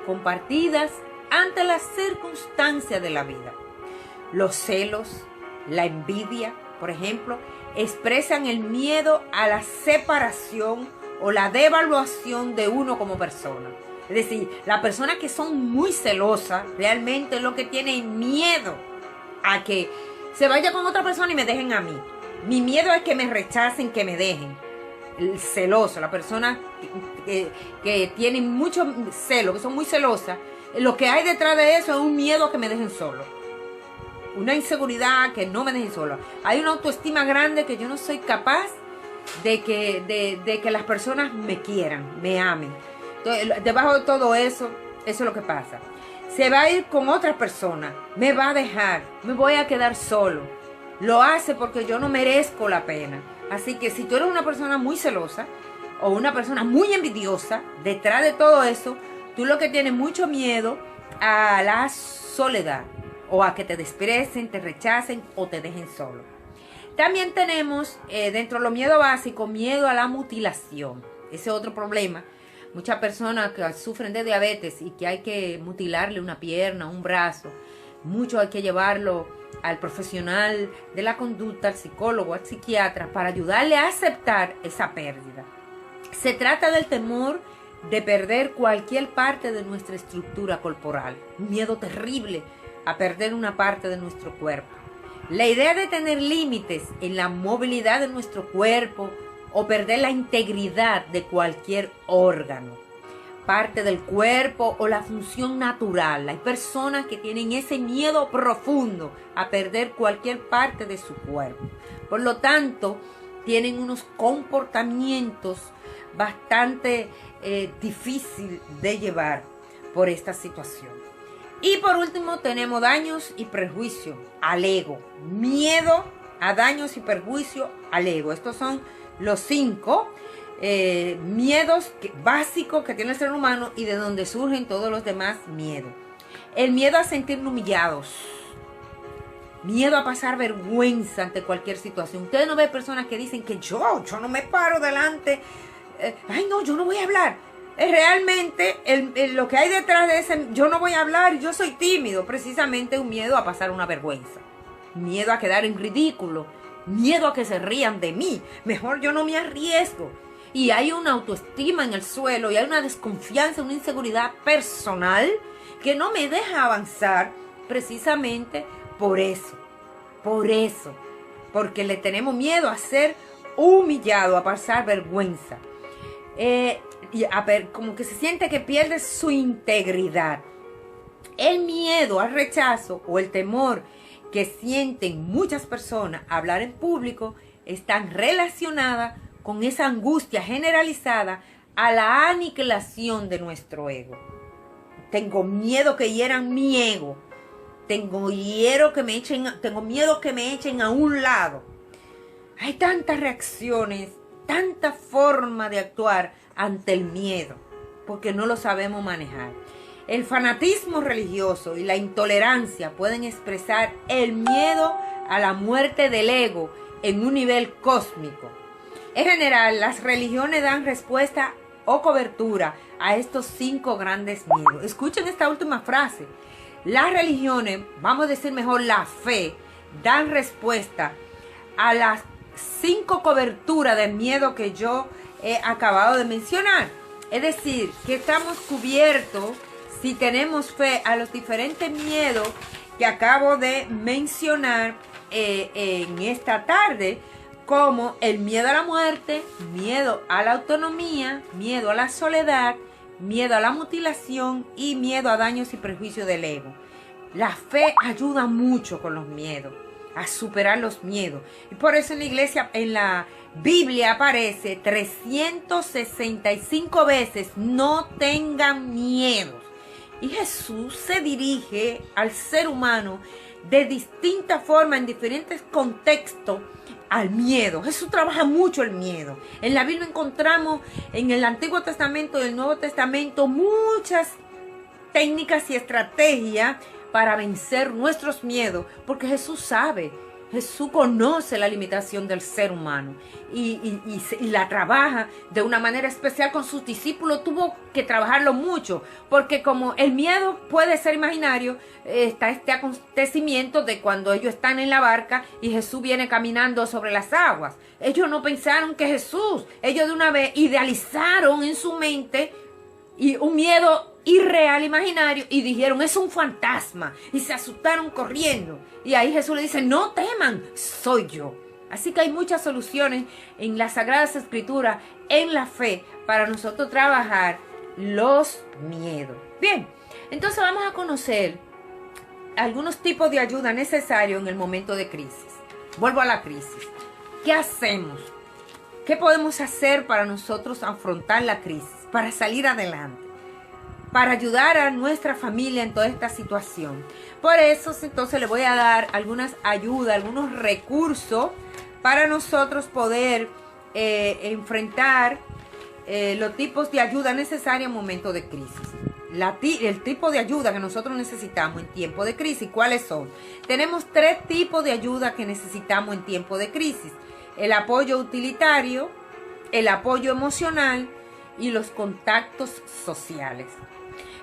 compartidas ante las circunstancias de la vida. Los celos, la envidia, por ejemplo, expresan el miedo a la separación o la devaluación de uno como persona. Es decir, las personas que son muy celosas realmente lo que tienen miedo a que se vaya con otra persona y me dejen a mí. Mi miedo es que me rechacen, que me dejen. El celoso, la persona que tiene mucho celo, que son muy celosas, lo que hay detrás de eso es un miedo a que me dejen solo. Una inseguridad que no me dejen solo. Hay una autoestima grande que yo no soy capaz de que las personas me quieran, me amen. Entonces, debajo de todo eso, eso es lo que pasa. Se va a ir con otra persona, me va a dejar, me voy a quedar solo. Lo hace porque yo no merezco la pena. Así que si tú eres una persona muy celosa o una persona muy envidiosa, detrás de todo eso, tú lo que tienes mucho miedo a la soledad o a que te desprecien, te rechacen o te dejen solo. También tenemos dentro de los miedos básicos, miedo a la mutilación. Ese es otro problema. Muchas personas que sufren de diabetes y que hay que mutilarle una pierna, un brazo, mucho hay que llevarlo al profesional de la conducta, al psicólogo, al psiquiatra, para ayudarle a aceptar esa pérdida. Se trata del temor de perder cualquier parte de nuestra estructura corporal. Un miedo terrible a perder una parte de nuestro cuerpo. La idea de tener límites en la movilidad de nuestro cuerpo o perder la integridad de cualquier órgano, parte del cuerpo o la función natural. Hay personas que tienen ese miedo profundo a perder cualquier parte de su cuerpo. Por lo tanto, tienen unos comportamientos bastante difícil de llevar por esta situación. Y por último tenemos daños y perjuicios al ego. Miedo a daños y perjuicios al ego. Estos son los 5 miedos básicos que tiene el ser humano y de donde surgen todos los demás miedos. El miedo a sentirnos humillados. Miedo a pasar vergüenza ante cualquier situación. Ustedes no ven personas que dicen que yo no me paro delante. Ay no, yo no voy a hablar. Realmente lo que hay detrás de ese yo no voy a hablar, yo soy tímido, precisamente un miedo a pasar una vergüenza. Miedo a quedar en ridículo. Miedo a que se rían de mí. Mejor yo no me arriesgo. Y hay una autoestima en el suelo y hay una desconfianza, una inseguridad personal que no me deja avanzar precisamente por eso. Porque le tenemos miedo a ser humillado, a pasar vergüenza. Y como que se siente que pierde su integridad. El miedo al rechazo o el temor que sienten muchas personas a hablar en público están relacionadas con esa angustia generalizada a la aniquilación de nuestro ego. Tengo miedo que hieran mi ego. Tengo miedo que me echen a un lado. Hay tantas reacciones, tanta forma de actuar ante el miedo, porque no lo sabemos manejar. El fanatismo religioso y la intolerancia pueden expresar el miedo a la muerte del ego en un nivel cósmico. En general, las religiones dan respuesta o cobertura a estos 5 grandes miedos. Escuchen esta última frase. Las religiones, vamos a decir mejor la fe, dan respuesta a las 5 coberturas de miedo que yo he acabado de mencionar. Es decir, que estamos cubiertos, si tenemos fe, a los diferentes miedos que acabo de mencionar en esta tarde, como el miedo a la muerte, miedo a la autonomía, miedo a la soledad, miedo a la mutilación y miedo a daños y prejuicios del ego. La fe ayuda mucho con los miedos, a superar los miedos. Y por eso en la iglesia, en la Biblia aparece 365 veces, no tengan miedo. Y Jesús se dirige al ser humano de distinta forma, en diferentes contextos, al miedo. Jesús trabaja mucho el miedo. En la Biblia encontramos en el Antiguo Testamento y el Nuevo Testamento muchas técnicas y estrategias para vencer nuestros miedos, porque Jesús sabe, Jesús conoce la limitación del ser humano y la trabaja de una manera especial con sus discípulos. Tuvo que trabajarlo mucho, porque como el miedo puede ser imaginario, está este acontecimiento de cuando ellos están en la barca y Jesús viene caminando sobre las aguas. Ellos no pensaron que Jesús, ellos de una vez idealizaron en su mente y un miedo irreal, imaginario, y dijeron, es un fantasma, y se asustaron corriendo. Y ahí Jesús le dice, no teman, soy yo. Así que hay muchas soluciones en las Sagradas Escrituras, en la fe, para nosotros trabajar los miedos. Bien, entonces vamos a conocer algunos tipos de ayuda necesarios en el momento de crisis. Vuelvo a la crisis. ¿Qué hacemos? ¿Qué podemos hacer para nosotros afrontar la crisis, para salir adelante, para ayudar a nuestra familia en toda esta situación? Por eso, entonces, le voy a dar algunas ayudas, algunos recursos para nosotros poder enfrentar los tipos de ayuda necesaria en momentos de crisis. El tipo de ayuda que nosotros necesitamos en tiempo de crisis, ¿cuáles son? Tenemos 3 tipos de ayuda que necesitamos en tiempo de crisis: el apoyo utilitario, el apoyo emocional y los contactos sociales.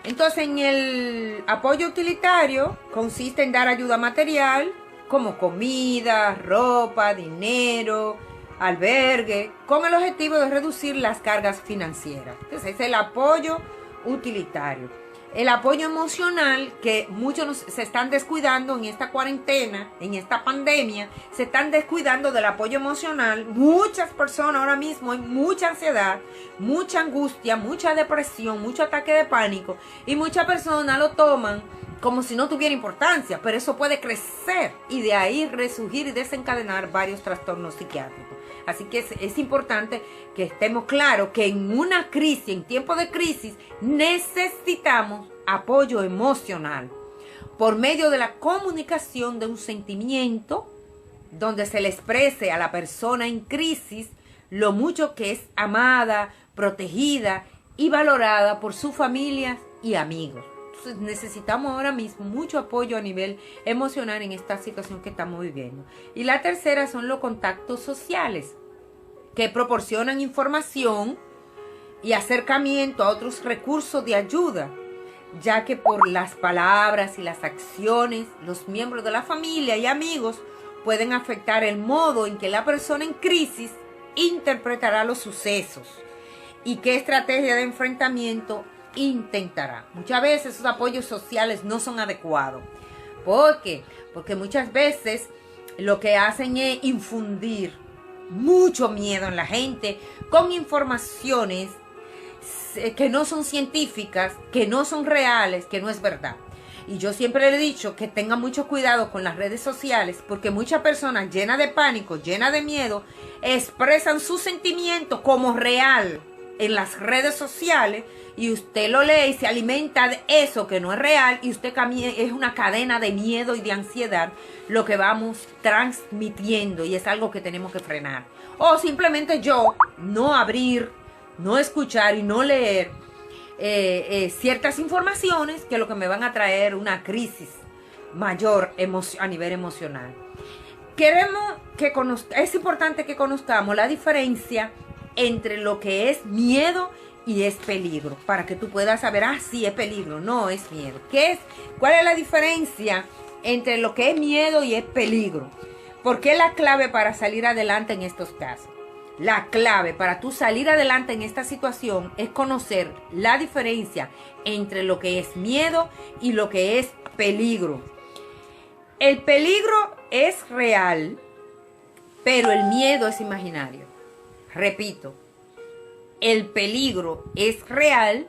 Entonces, en el apoyo utilitario consiste en dar ayuda material como comida, ropa, dinero, albergue, con el objetivo de reducir las cargas financieras. Entonces, es el apoyo utilitario. El apoyo emocional, que muchos se están descuidando en esta cuarentena, en esta pandemia, se están descuidando del apoyo emocional. Muchas personas ahora mismo hay mucha ansiedad, mucha angustia, mucha depresión, mucho ataque de pánico, y muchas personas lo toman como si no tuviera importancia, pero eso puede crecer y de ahí resurgir y desencadenar varios trastornos psiquiátricos. Así que es importante que estemos claros que en una crisis, en tiempo de crisis, necesitamos apoyo emocional por medio de la comunicación de un sentimiento donde se le exprese a la persona en crisis lo mucho que es amada, protegida y valorada por su familia y amigos. Entonces necesitamos ahora mismo mucho apoyo a nivel emocional en esta situación que estamos viviendo. Y la tercera son los contactos sociales, que proporcionan información y acercamiento a otros recursos de ayuda, ya que por las palabras y las acciones, los miembros de la familia y amigos pueden afectar el modo en que la persona en crisis interpretará los sucesos y qué estrategia de enfrentamiento intentará. Muchas veces esos apoyos sociales no son adecuados. ¿Por qué? Porque muchas veces lo que hacen es infundir mucho miedo en la gente con informaciones que no son científicas, que no son reales, que no es verdad. Y yo siempre le he dicho que tengan mucho cuidado con las redes sociales, porque muchas personas llenas de pánico, llenas de miedo, expresan su sentimiento como real en las redes sociales, y usted lo lee y se alimenta de eso que no es real, y usted es una cadena de miedo y de ansiedad lo que vamos transmitiendo, y es algo que tenemos que frenar. O simplemente yo no abrir, no escuchar y no leer ciertas informaciones que lo que me van a traer una crisis mayor a nivel emocional. Es importante que conozcamos la diferencia entre lo que es miedo y es peligro, para que tú puedas saber, sí es peligro, no es miedo. ¿Cuál es la diferencia entre lo que es miedo y es peligro? ¿Por qué la clave para salir adelante en estos casos? La clave para tú salir adelante en esta situación es conocer la diferencia entre lo que es miedo y lo que es peligro. El peligro es real, pero el miedo es imaginario. Repito, el peligro es real,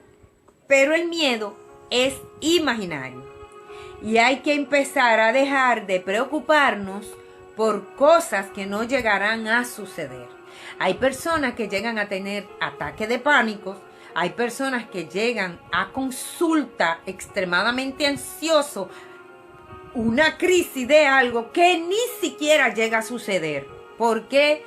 pero el miedo es imaginario. Y hay que empezar a dejar de preocuparnos por cosas que no llegarán a suceder. Hay personas que llegan a tener ataques de pánico, hay personas que llegan a consulta extremadamente ansioso, una crisis de algo que ni siquiera llega a suceder, porque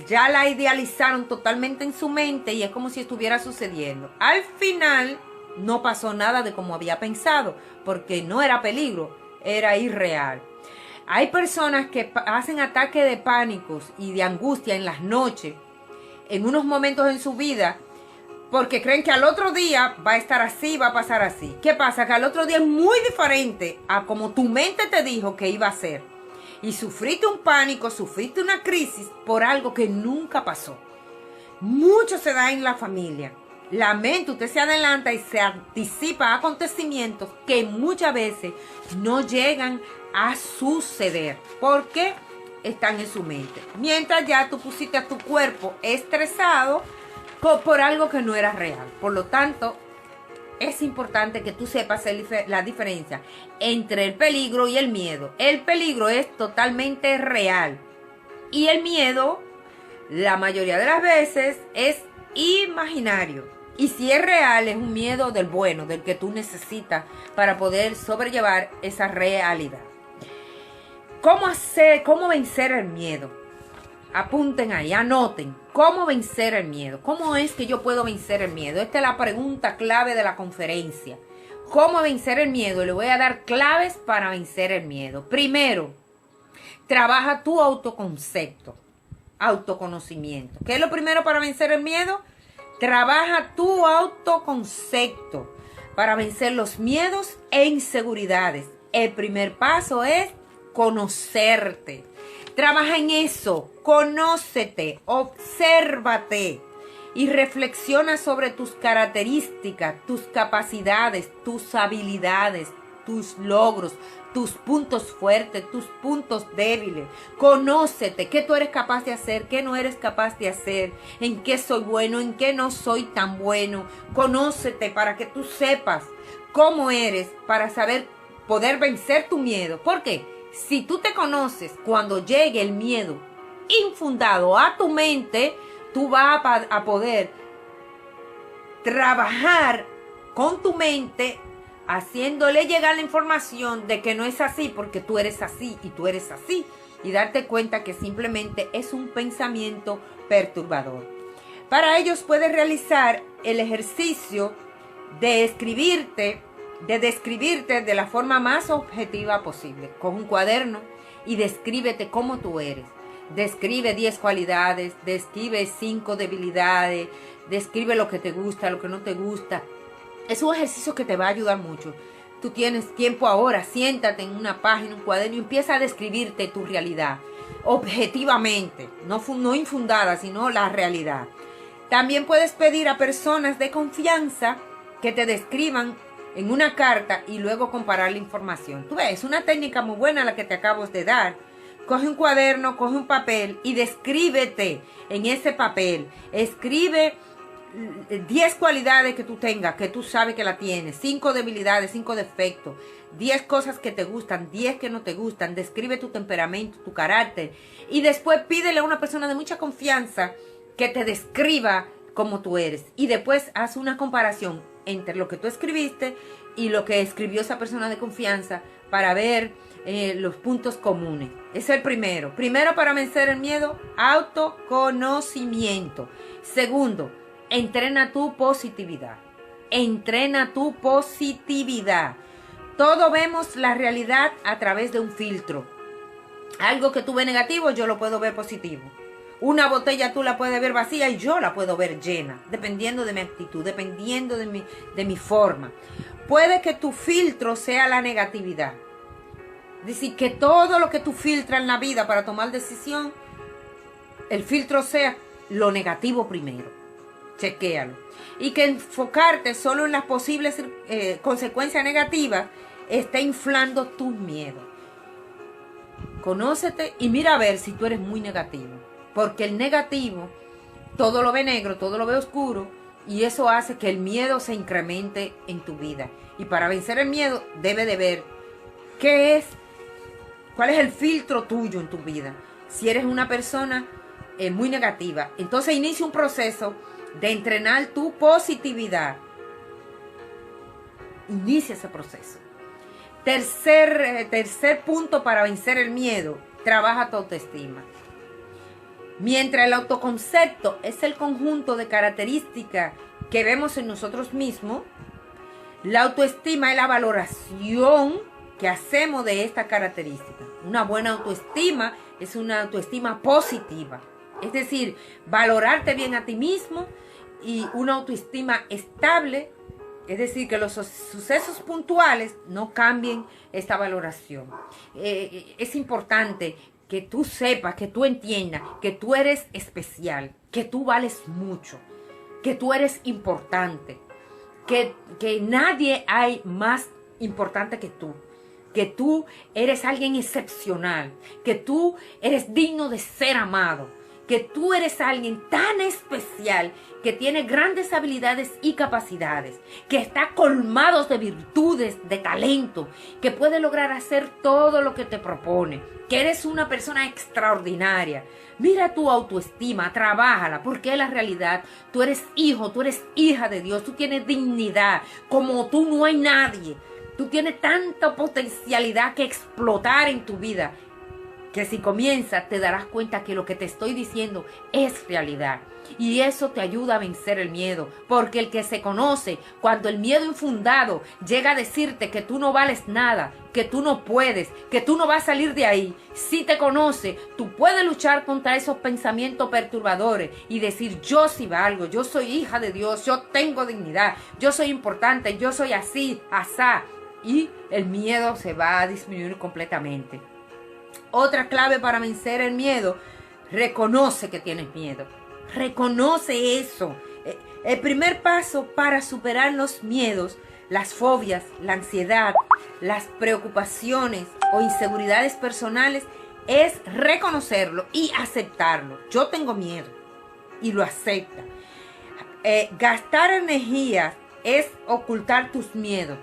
ya la idealizaron totalmente en su mente y es como si estuviera sucediendo. Al final, no pasó nada de como había pensado, porque no era peligro, era irreal. Hay personas que hacen ataques de pánicos y de angustia en las noches, en unos momentos en su vida, porque creen que al otro día va a estar así, va a pasar así. ¿Qué pasa? Que al otro día es muy diferente a como tu mente te dijo que iba a ser. Y sufriste un pánico, sufriste una crisis por algo que nunca pasó. Mucho se da en la familia. La mente, usted se adelanta y se anticipa a acontecimientos que muchas veces no llegan a suceder. Porque están en su mente. Mientras ya tú pusiste a tu cuerpo estresado por algo que no era real. Por lo tanto, es importante que tú sepas la diferencia entre el peligro y el miedo. El peligro es totalmente real. Y el miedo, la mayoría de las veces, es imaginario. Y si es real, es un miedo del bueno, del que tú necesitas para poder sobrellevar esa realidad. ¿Cómo vencer el miedo? Apunten ahí, anoten. ¿Cómo vencer el miedo? ¿Cómo es que yo puedo vencer el miedo? Esta es la pregunta clave de la conferencia. ¿Cómo vencer el miedo? Le voy a dar claves para vencer el miedo. Primero, trabaja tu autoconcepto, autoconocimiento. ¿Qué es lo primero para vencer el miedo? Trabaja tu autoconcepto para vencer los miedos e inseguridades. El primer paso es conocerte. Trabaja en eso, conócete, obsérvate y reflexiona sobre tus características, tus capacidades, tus habilidades, tus logros, tus puntos fuertes, tus puntos débiles. Conócete, qué tú eres capaz de hacer, qué no eres capaz de hacer, en qué soy bueno, en qué no soy tan bueno. Conócete para que tú sepas cómo eres, para poder vencer tu miedo. ¿Por qué? Si tú te conoces, cuando llegue el miedo infundado a tu mente, tú vas a poder trabajar con tu mente, haciéndole llegar la información de que no es así, porque tú eres así y tú eres así, y darte cuenta que simplemente es un pensamiento perturbador. Para ellos puedes realizar el ejercicio de describirte de la forma más objetiva posible. Con un cuaderno y descríbete cómo tú eres. Describe 10 cualidades, describe 5 debilidades, describe lo que te gusta, lo que no te gusta. Es un ejercicio que te va a ayudar mucho. Tú tienes tiempo ahora, siéntate en una página, un cuaderno y empieza a describirte tu realidad. Objetivamente, no infundada, sino la realidad. También puedes pedir a personas de confianza que te describan en una carta y luego comparar la información. Tú ves, es una técnica muy buena la que te acabo de dar. Coge un cuaderno, coge un papel y descríbete en ese papel. Escribe 10 cualidades que tú tengas, que tú sabes que la tienes. 5 debilidades, 5 defectos. 10 cosas que te gustan, 10 que no te gustan. Describe tu temperamento, tu carácter. Y después pídele a una persona de mucha confianza que te describa cómo tú eres. Y después haz una comparación entre lo que tú escribiste y lo que escribió esa persona de confianza para ver los puntos comunes. Es el primero. Primero, para vencer el miedo, autoconocimiento. Segundo, entrena tu positividad. Entrena tu positividad. Todos vemos la realidad a través de un filtro. Algo que tú ves negativo, yo lo puedo ver positivo. Una botella tú la puedes ver vacía y yo la puedo ver llena, dependiendo de mi actitud, dependiendo de mi forma. Puede que tu filtro sea la negatividad. Es decir, que todo lo que tú filtras en la vida para tomar decisión, el filtro sea lo negativo primero. Chequéalo. Y que enfocarte solo en las posibles consecuencias negativas está inflando tus miedos. Conócete y mira a ver si tú eres muy negativo. Porque el negativo, todo lo ve negro, todo lo ve oscuro, y eso hace que el miedo se incremente en tu vida. Y para vencer el miedo, debe de ver cuál es el filtro tuyo en tu vida. Si eres una persona muy negativa, entonces inicia un proceso de entrenar tu positividad. Inicia ese proceso. Tercer punto para vencer el miedo, trabaja tu autoestima. Mientras el autoconcepto es el conjunto de características que vemos en nosotros mismos, La autoestima es la valoración que hacemos de esta característica. Una buena autoestima es una autoestima positiva. Es decir, valorarte bien a ti mismo y una autoestima estable. Es decir, que los sucesos puntuales no cambien esta valoración. Es importante que tú sepas, que tú entiendas que tú eres especial, que tú vales mucho, que tú eres importante, que nadie hay más importante que tú eres alguien excepcional, que tú eres digno de ser amado, que tú eres alguien tan especial que tiene grandes habilidades y capacidades, que está colmado de virtudes, de talento, que puede lograr hacer todo lo que te propone, que eres una persona extraordinaria. Mira tu autoestima, trabájala, porque es la realidad. Tú eres hijo, tú eres hija de Dios, tú tienes dignidad, como tú no hay nadie. Tú tienes tanta potencialidad que explotar en tu vida, que si comienzas te darás cuenta que lo que te estoy diciendo es realidad. Y eso te ayuda a vencer el miedo, porque el que se conoce, cuando el miedo infundado llega a decirte que tú no vales nada, que tú no puedes, que tú no vas a salir de ahí, si te conoce, tú puedes luchar contra esos pensamientos perturbadores y decir: yo sí valgo, yo soy hija de Dios, yo tengo dignidad, yo soy importante, yo soy así, asá. Y el miedo se va a disminuir completamente. Otra clave para vencer el miedo: reconoce que tienes miedo. Reconoce eso. El primer paso para superar los miedos, las fobias, la ansiedad, las preocupaciones o inseguridades personales es reconocerlo y aceptarlo. Yo tengo miedo y lo acepta. Gastar energía es ocultar tus miedos.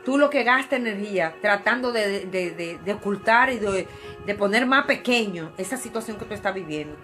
Tú lo que gastas energía tratando de ocultar y de poner más pequeño esa situación que tú estás viviendo.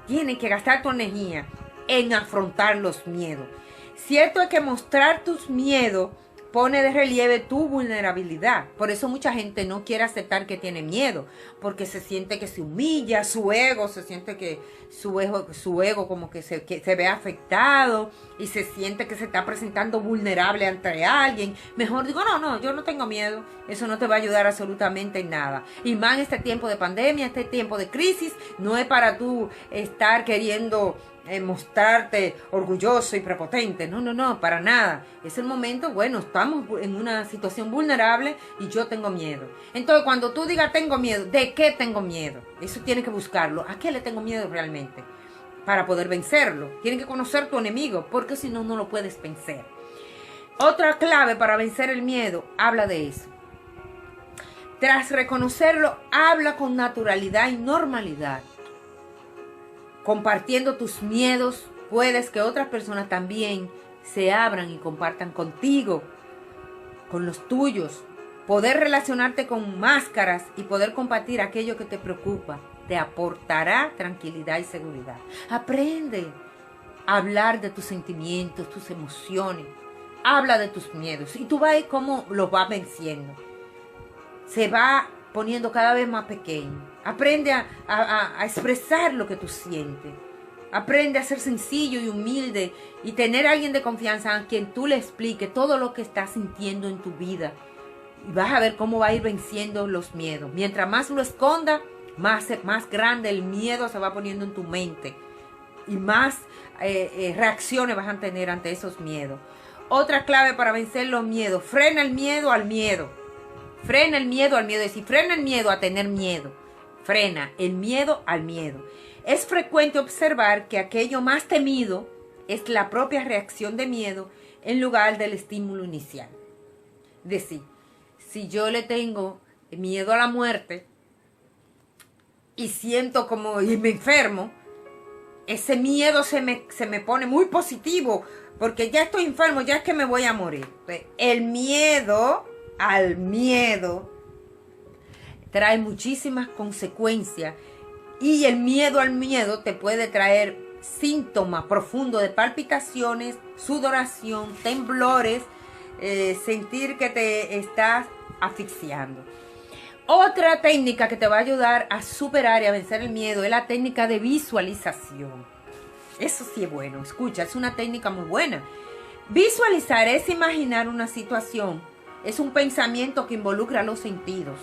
Tienes que gastar tu energía en afrontar los miedos. Cierto es que mostrar tus miedos pone de relieve tu vulnerabilidad. Por eso mucha gente no quiere aceptar que tiene miedo, porque se siente que se humilla, su ego, se siente que su ego como que se ve afectado y se siente que se está presentando vulnerable ante alguien. Mejor digo, no, yo no tengo miedo. Eso no te va a ayudar absolutamente en nada. Y más en este tiempo de pandemia, este tiempo de crisis, no es para tú estar queriendo mostrarte orgulloso y prepotente. No, para nada. Es el momento, bueno, estamos en una situación vulnerable y yo tengo miedo. Entonces, cuando tú digas tengo miedo, ¿de qué tengo miedo? Eso tienes que buscarlo. ¿A qué le tengo miedo realmente? Para poder vencerlo. Tienes que conocer tu enemigo, porque si no, no lo puedes vencer. Otra clave para vencer el miedo, habla de eso. Tras reconocerlo, habla con naturalidad y normalidad. Compartiendo tus miedos, puedes que otras personas también se abran y compartan contigo, con los tuyos. Poder relacionarte con máscaras y poder compartir aquello que te preocupa te aportará tranquilidad y seguridad. Aprende a hablar de tus sentimientos, tus emociones. Habla de tus miedos y tú vas a ver cómo los vas venciendo. Se va poniendo cada vez más pequeño. Aprende a expresar lo que tú sientes. Aprende a ser sencillo y humilde y tener a alguien de confianza a quien tú le expliques todo lo que estás sintiendo en tu vida. Y vas a ver cómo va a ir venciendo los miedos. Mientras más lo esconda, más grande el miedo se va poniendo en tu mente. Y más reacciones vas a tener ante esos miedos. Otra clave para vencer los miedos: frena el miedo al miedo. Frena el miedo al miedo. Es decir, frena el miedo a tener miedo. Frena el miedo al miedo. Es frecuente observar que aquello más temido es la propia reacción de miedo en lugar del estímulo inicial. Es decir, si yo le tengo miedo a la muerte y siento y me enfermo, ese miedo se me pone muy positivo porque ya estoy enfermo, ya es que me voy a morir. Entonces, el miedo al miedo trae muchísimas consecuencias y el miedo al miedo te puede traer síntomas profundos de palpitaciones, sudoración, temblores, sentir que te estás asfixiando. Otra técnica que te va a ayudar a superar y a vencer el miedo es la técnica de visualización. Eso sí es bueno, escucha, es una técnica muy buena. Visualizar es imaginar una situación. Es un pensamiento que involucra los sentidos.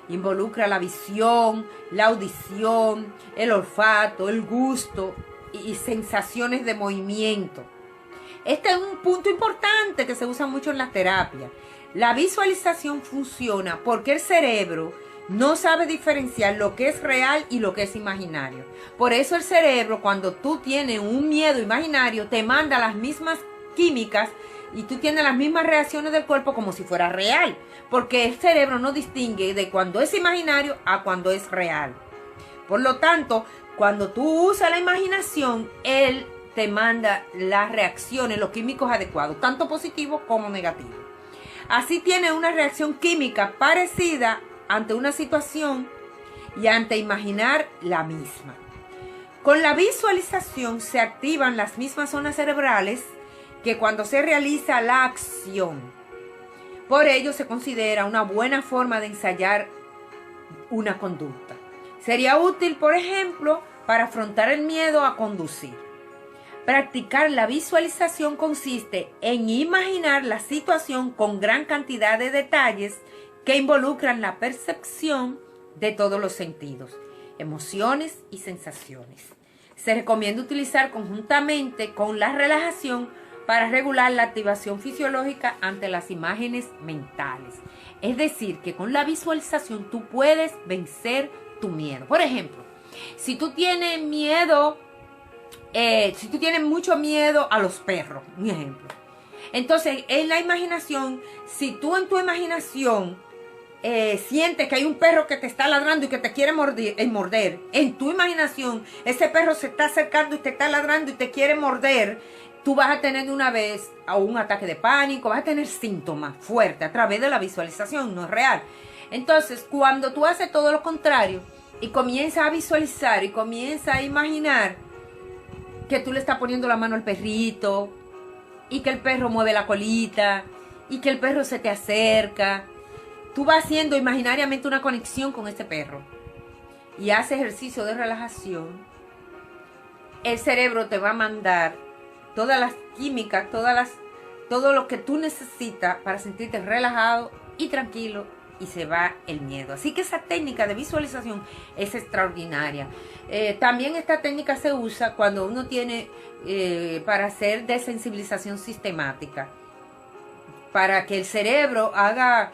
Involucra la visión, la audición, el olfato, el gusto y sensaciones de movimiento. Este es un punto importante que se usa mucho en la terapia. La visualización funciona porque el cerebro no sabe diferenciar lo que es real y lo que es imaginario. Por eso el cerebro, cuando tú tienes un miedo imaginario, te manda las mismas químicas y tú tienes las mismas reacciones del cuerpo como si fuera real. Porque el cerebro no distingue de cuando es imaginario a cuando es real. Por lo tanto, cuando tú usas la imaginación, él te manda las reacciones, los químicos adecuados, tanto positivos como negativos. Así tiene una reacción química parecida ante una situación y ante imaginar la misma. Con la visualización se activan las mismas zonas cerebrales que cuando se realiza la acción. Por ello se considera una buena forma de ensayar una conducta. Sería útil, por ejemplo, para afrontar el miedo a conducir. Practicar la visualización consiste en imaginar la situación con gran cantidad de detalles que involucran la percepción de todos los sentidos, emociones y sensaciones. Se recomienda utilizar conjuntamente con la relajación para regular la activación fisiológica ante las imágenes mentales. Es decir, que con la visualización tú puedes vencer tu miedo. Por ejemplo, si tú tienes miedo, si tú tienes mucho miedo a los perros, un ejemplo. Entonces, en la imaginación, si tú en tu imaginación sientes que hay un perro que te está ladrando y que te quiere morder, en tu imaginación, ese perro se está acercando y te está ladrando y te quiere morder, tú vas a tener de una vez un ataque de pánico, vas a tener síntomas fuertes a través de la visualización, no es real. Entonces, cuando tú haces todo lo contrario y comienzas a visualizar y comienzas a imaginar que tú le estás poniendo la mano al perrito y que el perro mueve la colita y que el perro se te acerca, tú vas haciendo imaginariamente una conexión con ese perro y haces ejercicio de relajación, el cerebro te va a mandar todas las químicas, todo lo que tú necesitas para sentirte relajado y tranquilo y se va el miedo. Así que esa técnica de visualización es extraordinaria. También esta técnica se usa cuando uno tiene para hacer desensibilización sistemática, para que el cerebro haga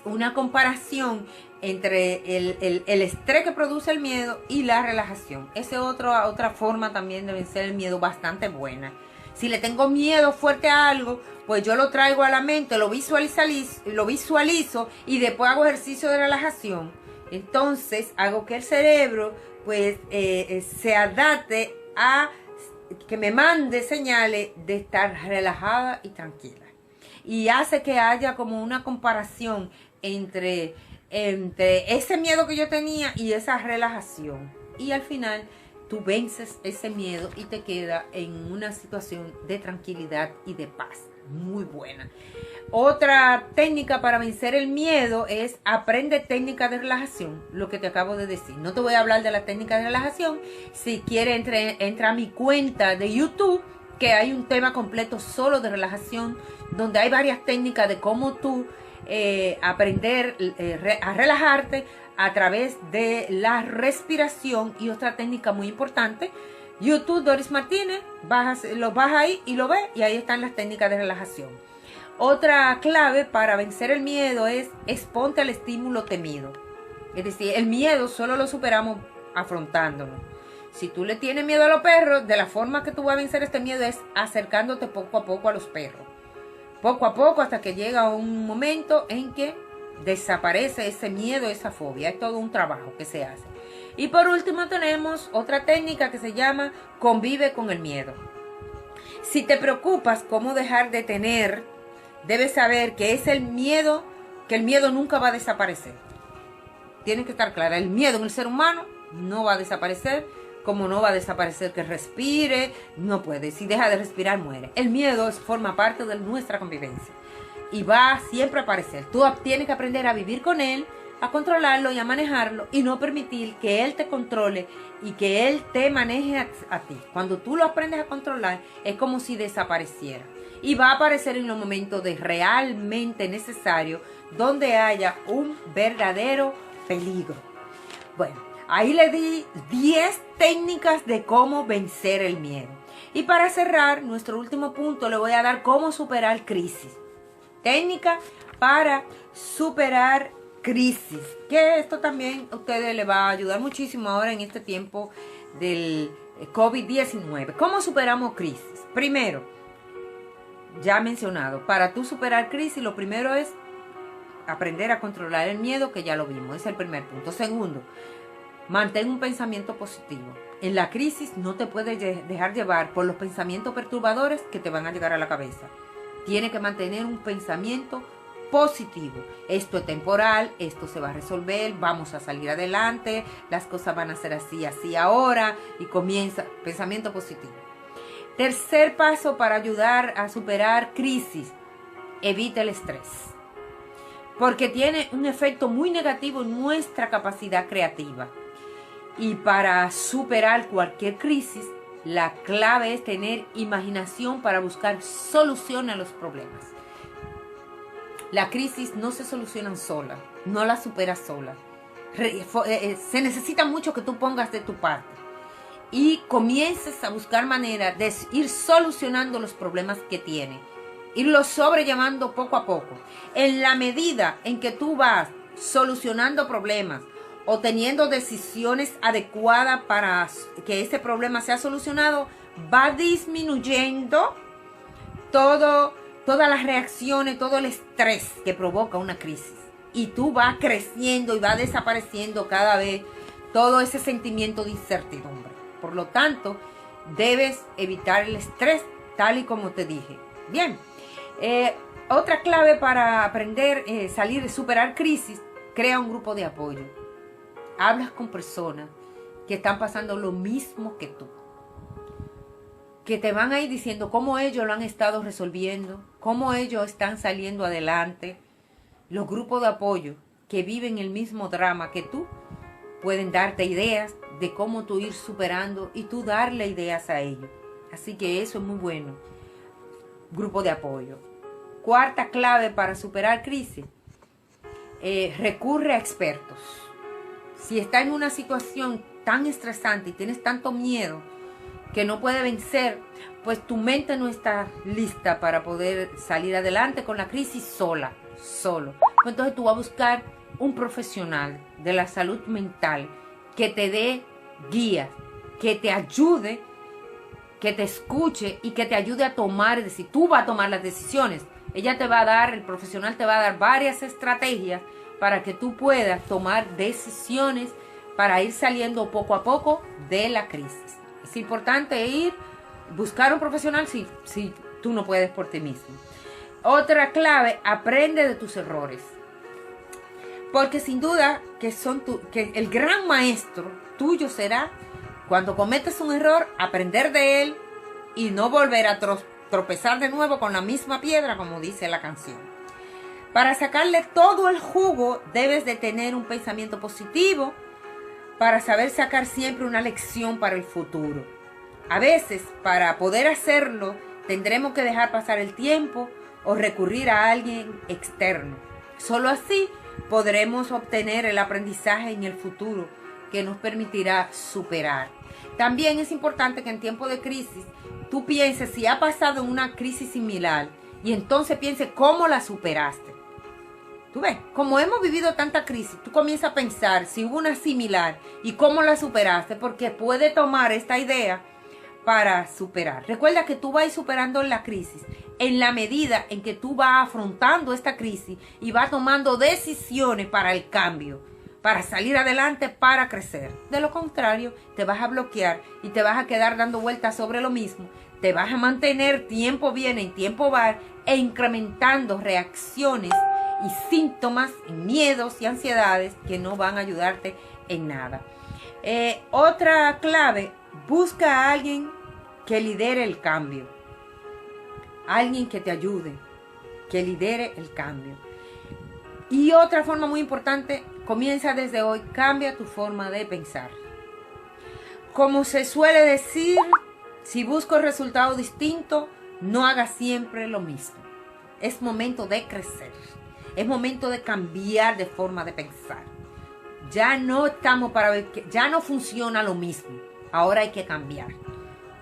una comparación entre el estrés que produce el miedo y la relajación. Esa es otra forma también de vencer el miedo bastante buena. Si le tengo miedo fuerte a algo, pues yo lo traigo a la mente, lo visualizo y después hago ejercicio de relajación. Entonces hago que el cerebro pues se adapte a que me mande señales de estar relajada y tranquila. Y hace que haya como una comparación entre ese miedo que yo tenía y esa relajación. Y al final tú vences ese miedo y te queda en una situación de tranquilidad y de paz. Muy buena. Otra técnica para vencer el miedo es aprende técnica de relajación, lo que te acabo de decir. No te voy a hablar de la técnica de relajación. Si quieres, entra a mi cuenta de YouTube, que hay un tema completo solo de relajación, donde hay varias técnicas de cómo tú aprender a relajarte a través de la respiración. Y otra técnica muy importante, YouTube Doris Martínez, lo bajas ahí y lo ves, y ahí están las técnicas de relajación. Otra clave para vencer el miedo es exponte al estímulo temido. Es decir, el miedo solo lo superamos afrontándolo. Si tú le tienes miedo a los perros, de la forma que tú vas a vencer este miedo es acercándote poco a poco a los perros. Poco a poco, hasta que llega un momento en que desaparece ese miedo, esa fobia. Es todo un trabajo que se hace. Y por último tenemos otra técnica que se llama convive con el miedo. Si te preocupas cómo dejar de tener, debes saber que es el miedo, que el miedo nunca va a desaparecer. Tienes que estar clara, el miedo en el ser humano no va a desaparecer, como no va a desaparecer que respire, no puede. Si deja de respirar, muere. El miedo forma parte de nuestra convivencia y va siempre a aparecer. Tú tienes que aprender a vivir con él, a controlarlo y a manejarlo y no permitir que él te controle y que él te maneje a ti. Cuando tú lo aprendes a controlar, es como si desapareciera. Y va a aparecer en los momentos de realmente necesario, donde haya un verdadero peligro. Bueno, ahí le di 10 técnicas de cómo vencer el miedo. Y para cerrar, nuestro último punto, le voy a dar cómo superar crisis. Técnica para superar crisis, que esto también a ustedes les va a ayudar muchísimo ahora en este tiempo del COVID-19. ¿Cómo superamos crisis? Primero, ya mencionado, para tú superar crisis, lo primero es aprender a controlar el miedo, que ya lo vimos, es el primer punto. Segundo, mantén un pensamiento positivo. En la crisis no te puedes dejar llevar por los pensamientos perturbadores que te van a llegar a la cabeza. Tienes que mantener un pensamiento positivo. Esto es temporal, esto se va a resolver, vamos a salir adelante, las cosas van a ser así, así ahora, y comienza pensamiento positivo. Tercer paso para ayudar a superar crisis, evita el estrés, porque tiene un efecto muy negativo en nuestra capacidad creativa. Y para superar cualquier crisis, la clave es tener imaginación para buscar soluciones a los problemas. La crisis no se soluciona sola, no la superas sola. Se necesita mucho que tú pongas de tu parte y comiences a buscar maneras de ir solucionando los problemas que tienes, irlos sobrellevando poco a poco. En la medida en que tú vas solucionando problemas o teniendo decisiones adecuadas para que ese problema sea solucionado, va disminuyendo todas las reacciones, todo el estrés que provoca una crisis. Y tú vas creciendo y va desapareciendo cada vez todo ese sentimiento de incertidumbre. Por lo tanto, debes evitar el estrés, tal y como te dije. Bien, otra clave para aprender, salir, superar crisis, crea un grupo de apoyo. Hablas con personas que están pasando lo mismo que tú, que te van a ir diciendo cómo ellos lo han estado resolviendo, cómo ellos están saliendo adelante. Los grupos de apoyo que viven el mismo drama que tú pueden darte ideas de cómo tú ir superando y tú darle ideas a ellos. Así que eso es muy bueno. Grupo de apoyo. Cuarta clave para superar crisis, recurre a expertos. Si estás en una situación tan estresante y tienes tanto miedo que no puedes vencer, pues tu mente no está lista para poder salir adelante con la crisis solo. Entonces tú vas a buscar un profesional de la salud mental que te dé guías, que te ayude, que te escuche y que te ayude a tomar, es decir, tú vas a tomar las decisiones. El profesional te va a dar varias estrategias para que tú puedas tomar decisiones para ir saliendo poco a poco de la crisis. Es importante buscar un profesional si tú no puedes por ti mismo. Otra clave, aprende de tus errores. Porque sin duda que el gran maestro tuyo será, cuando cometes un error, aprender de él y no volver a tropezar de nuevo con la misma piedra, como dice la canción. Para sacarle todo el jugo, debes de tener un pensamiento positivo para saber sacar siempre una lección para el futuro. A veces, para poder hacerlo, tendremos que dejar pasar el tiempo o recurrir a alguien externo. Solo así podremos obtener el aprendizaje en el futuro que nos permitirá superar. También es importante que en tiempo de crisis tú pienses si ha pasado una crisis similar y entonces pienses cómo la superaste. Tú ves, como hemos vivido tanta crisis, tú comienzas a pensar si hubo una similar y cómo la superaste, porque puede tomar esta idea para superar. Recuerda que tú vas a ir superando la crisis en la medida en que tú vas afrontando esta crisis y vas tomando decisiones para el cambio, para salir adelante, para crecer. De lo contrario, te vas a bloquear y te vas a quedar dando vueltas sobre lo mismo. Te vas a mantener tiempo viene y tiempo va e incrementando reacciones y síntomas, miedos y ansiedades que no van a ayudarte en nada. Otra clave, busca a alguien que lidere el cambio. Alguien que te ayude, que lidere el cambio. Y otra forma muy importante, comienza desde hoy, cambia tu forma de pensar. Como se suele decir, si busco resultados distintos, no hagas siempre lo mismo. Es momento de crecer. Es momento de cambiar de forma de pensar. Ya no estamos para ver que ya no funciona lo mismo. Ahora hay que cambiar.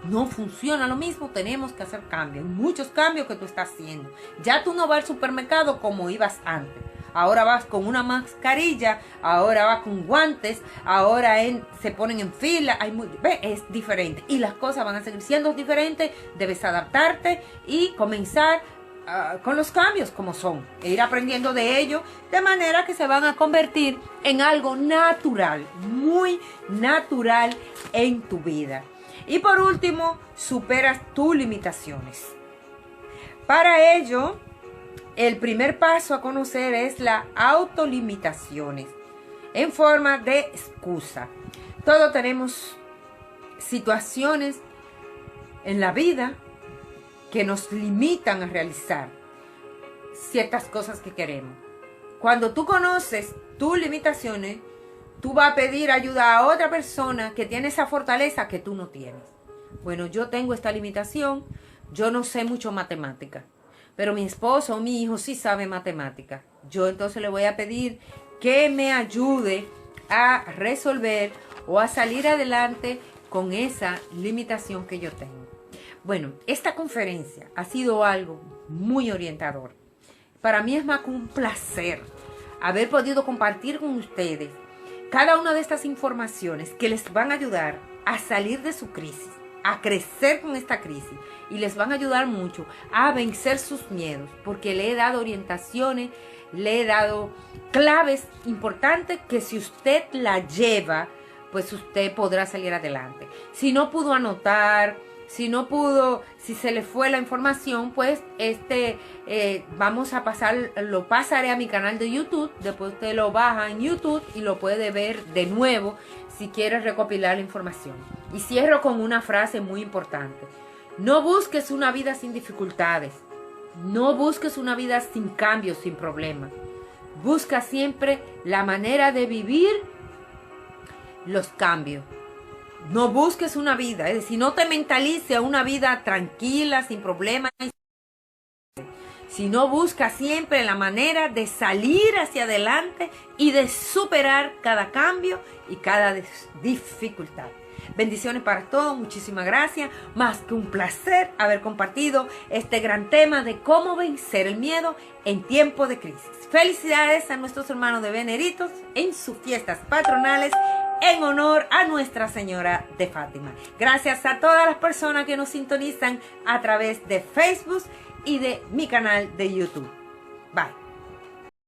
No funciona lo mismo, tenemos que hacer cambios. Muchos cambios que tú estás haciendo. Ya tú no vas al supermercado como ibas antes. Ahora vas con una mascarilla, ahora vas con guantes, ahora se ponen en fila. Es diferente. Y las cosas van a seguir siendo diferentes. Debes adaptarte y comenzar con los cambios como son. E ir aprendiendo de ellos de manera que se van a convertir en algo natural, muy natural en tu vida. Y por último, superas tus limitaciones. Para ello, el primer paso a conocer es la autolimitaciones en forma de excusa. Todos tenemos situaciones en la vida que nos limitan a realizar ciertas cosas que queremos. Cuando tú conoces tus limitaciones, tú vas a pedir ayuda a otra persona que tiene esa fortaleza que tú no tienes. Bueno, yo tengo esta limitación, yo no sé mucho matemática, pero mi esposo o mi hijo sí sabe matemática. Yo entonces le voy a pedir que me ayude a resolver o a salir adelante con esa limitación que yo tengo. Bueno, esta conferencia ha sido algo muy orientador. Para mí es más que un placer haber podido compartir con ustedes cada una de estas informaciones que les van a ayudar a salir de su crisis, a crecer con esta crisis y les van a ayudar mucho a vencer sus miedos, porque le he dado orientaciones, le he dado claves importantes que si usted la lleva, pues usted podrá salir adelante. Si no pudo anotar, si se le fue la información, pues lo pasaré a mi canal de YouTube. Después usted lo baja en YouTube y lo puede ver de nuevo si quiere recopilar la información. Y cierro con una frase muy importante. No busques una vida sin dificultades. No busques una vida sin cambios, sin problemas. Busca siempre la manera de vivir los cambios. No busques una vida, es decir, no te mentalices a una vida tranquila, sin problemas, sino busca siempre la manera de salir hacia adelante y de superar cada cambio y cada dificultad. Bendiciones para todos, muchísimas gracias, más que un placer haber compartido este gran tema de cómo vencer el miedo en tiempo de crisis. Felicidades a nuestros hermanos de Beneritos en sus fiestas patronales en honor a Nuestra Señora de Fátima. Gracias a todas las personas que nos sintonizan a través de Facebook y de mi canal de YouTube. Bye.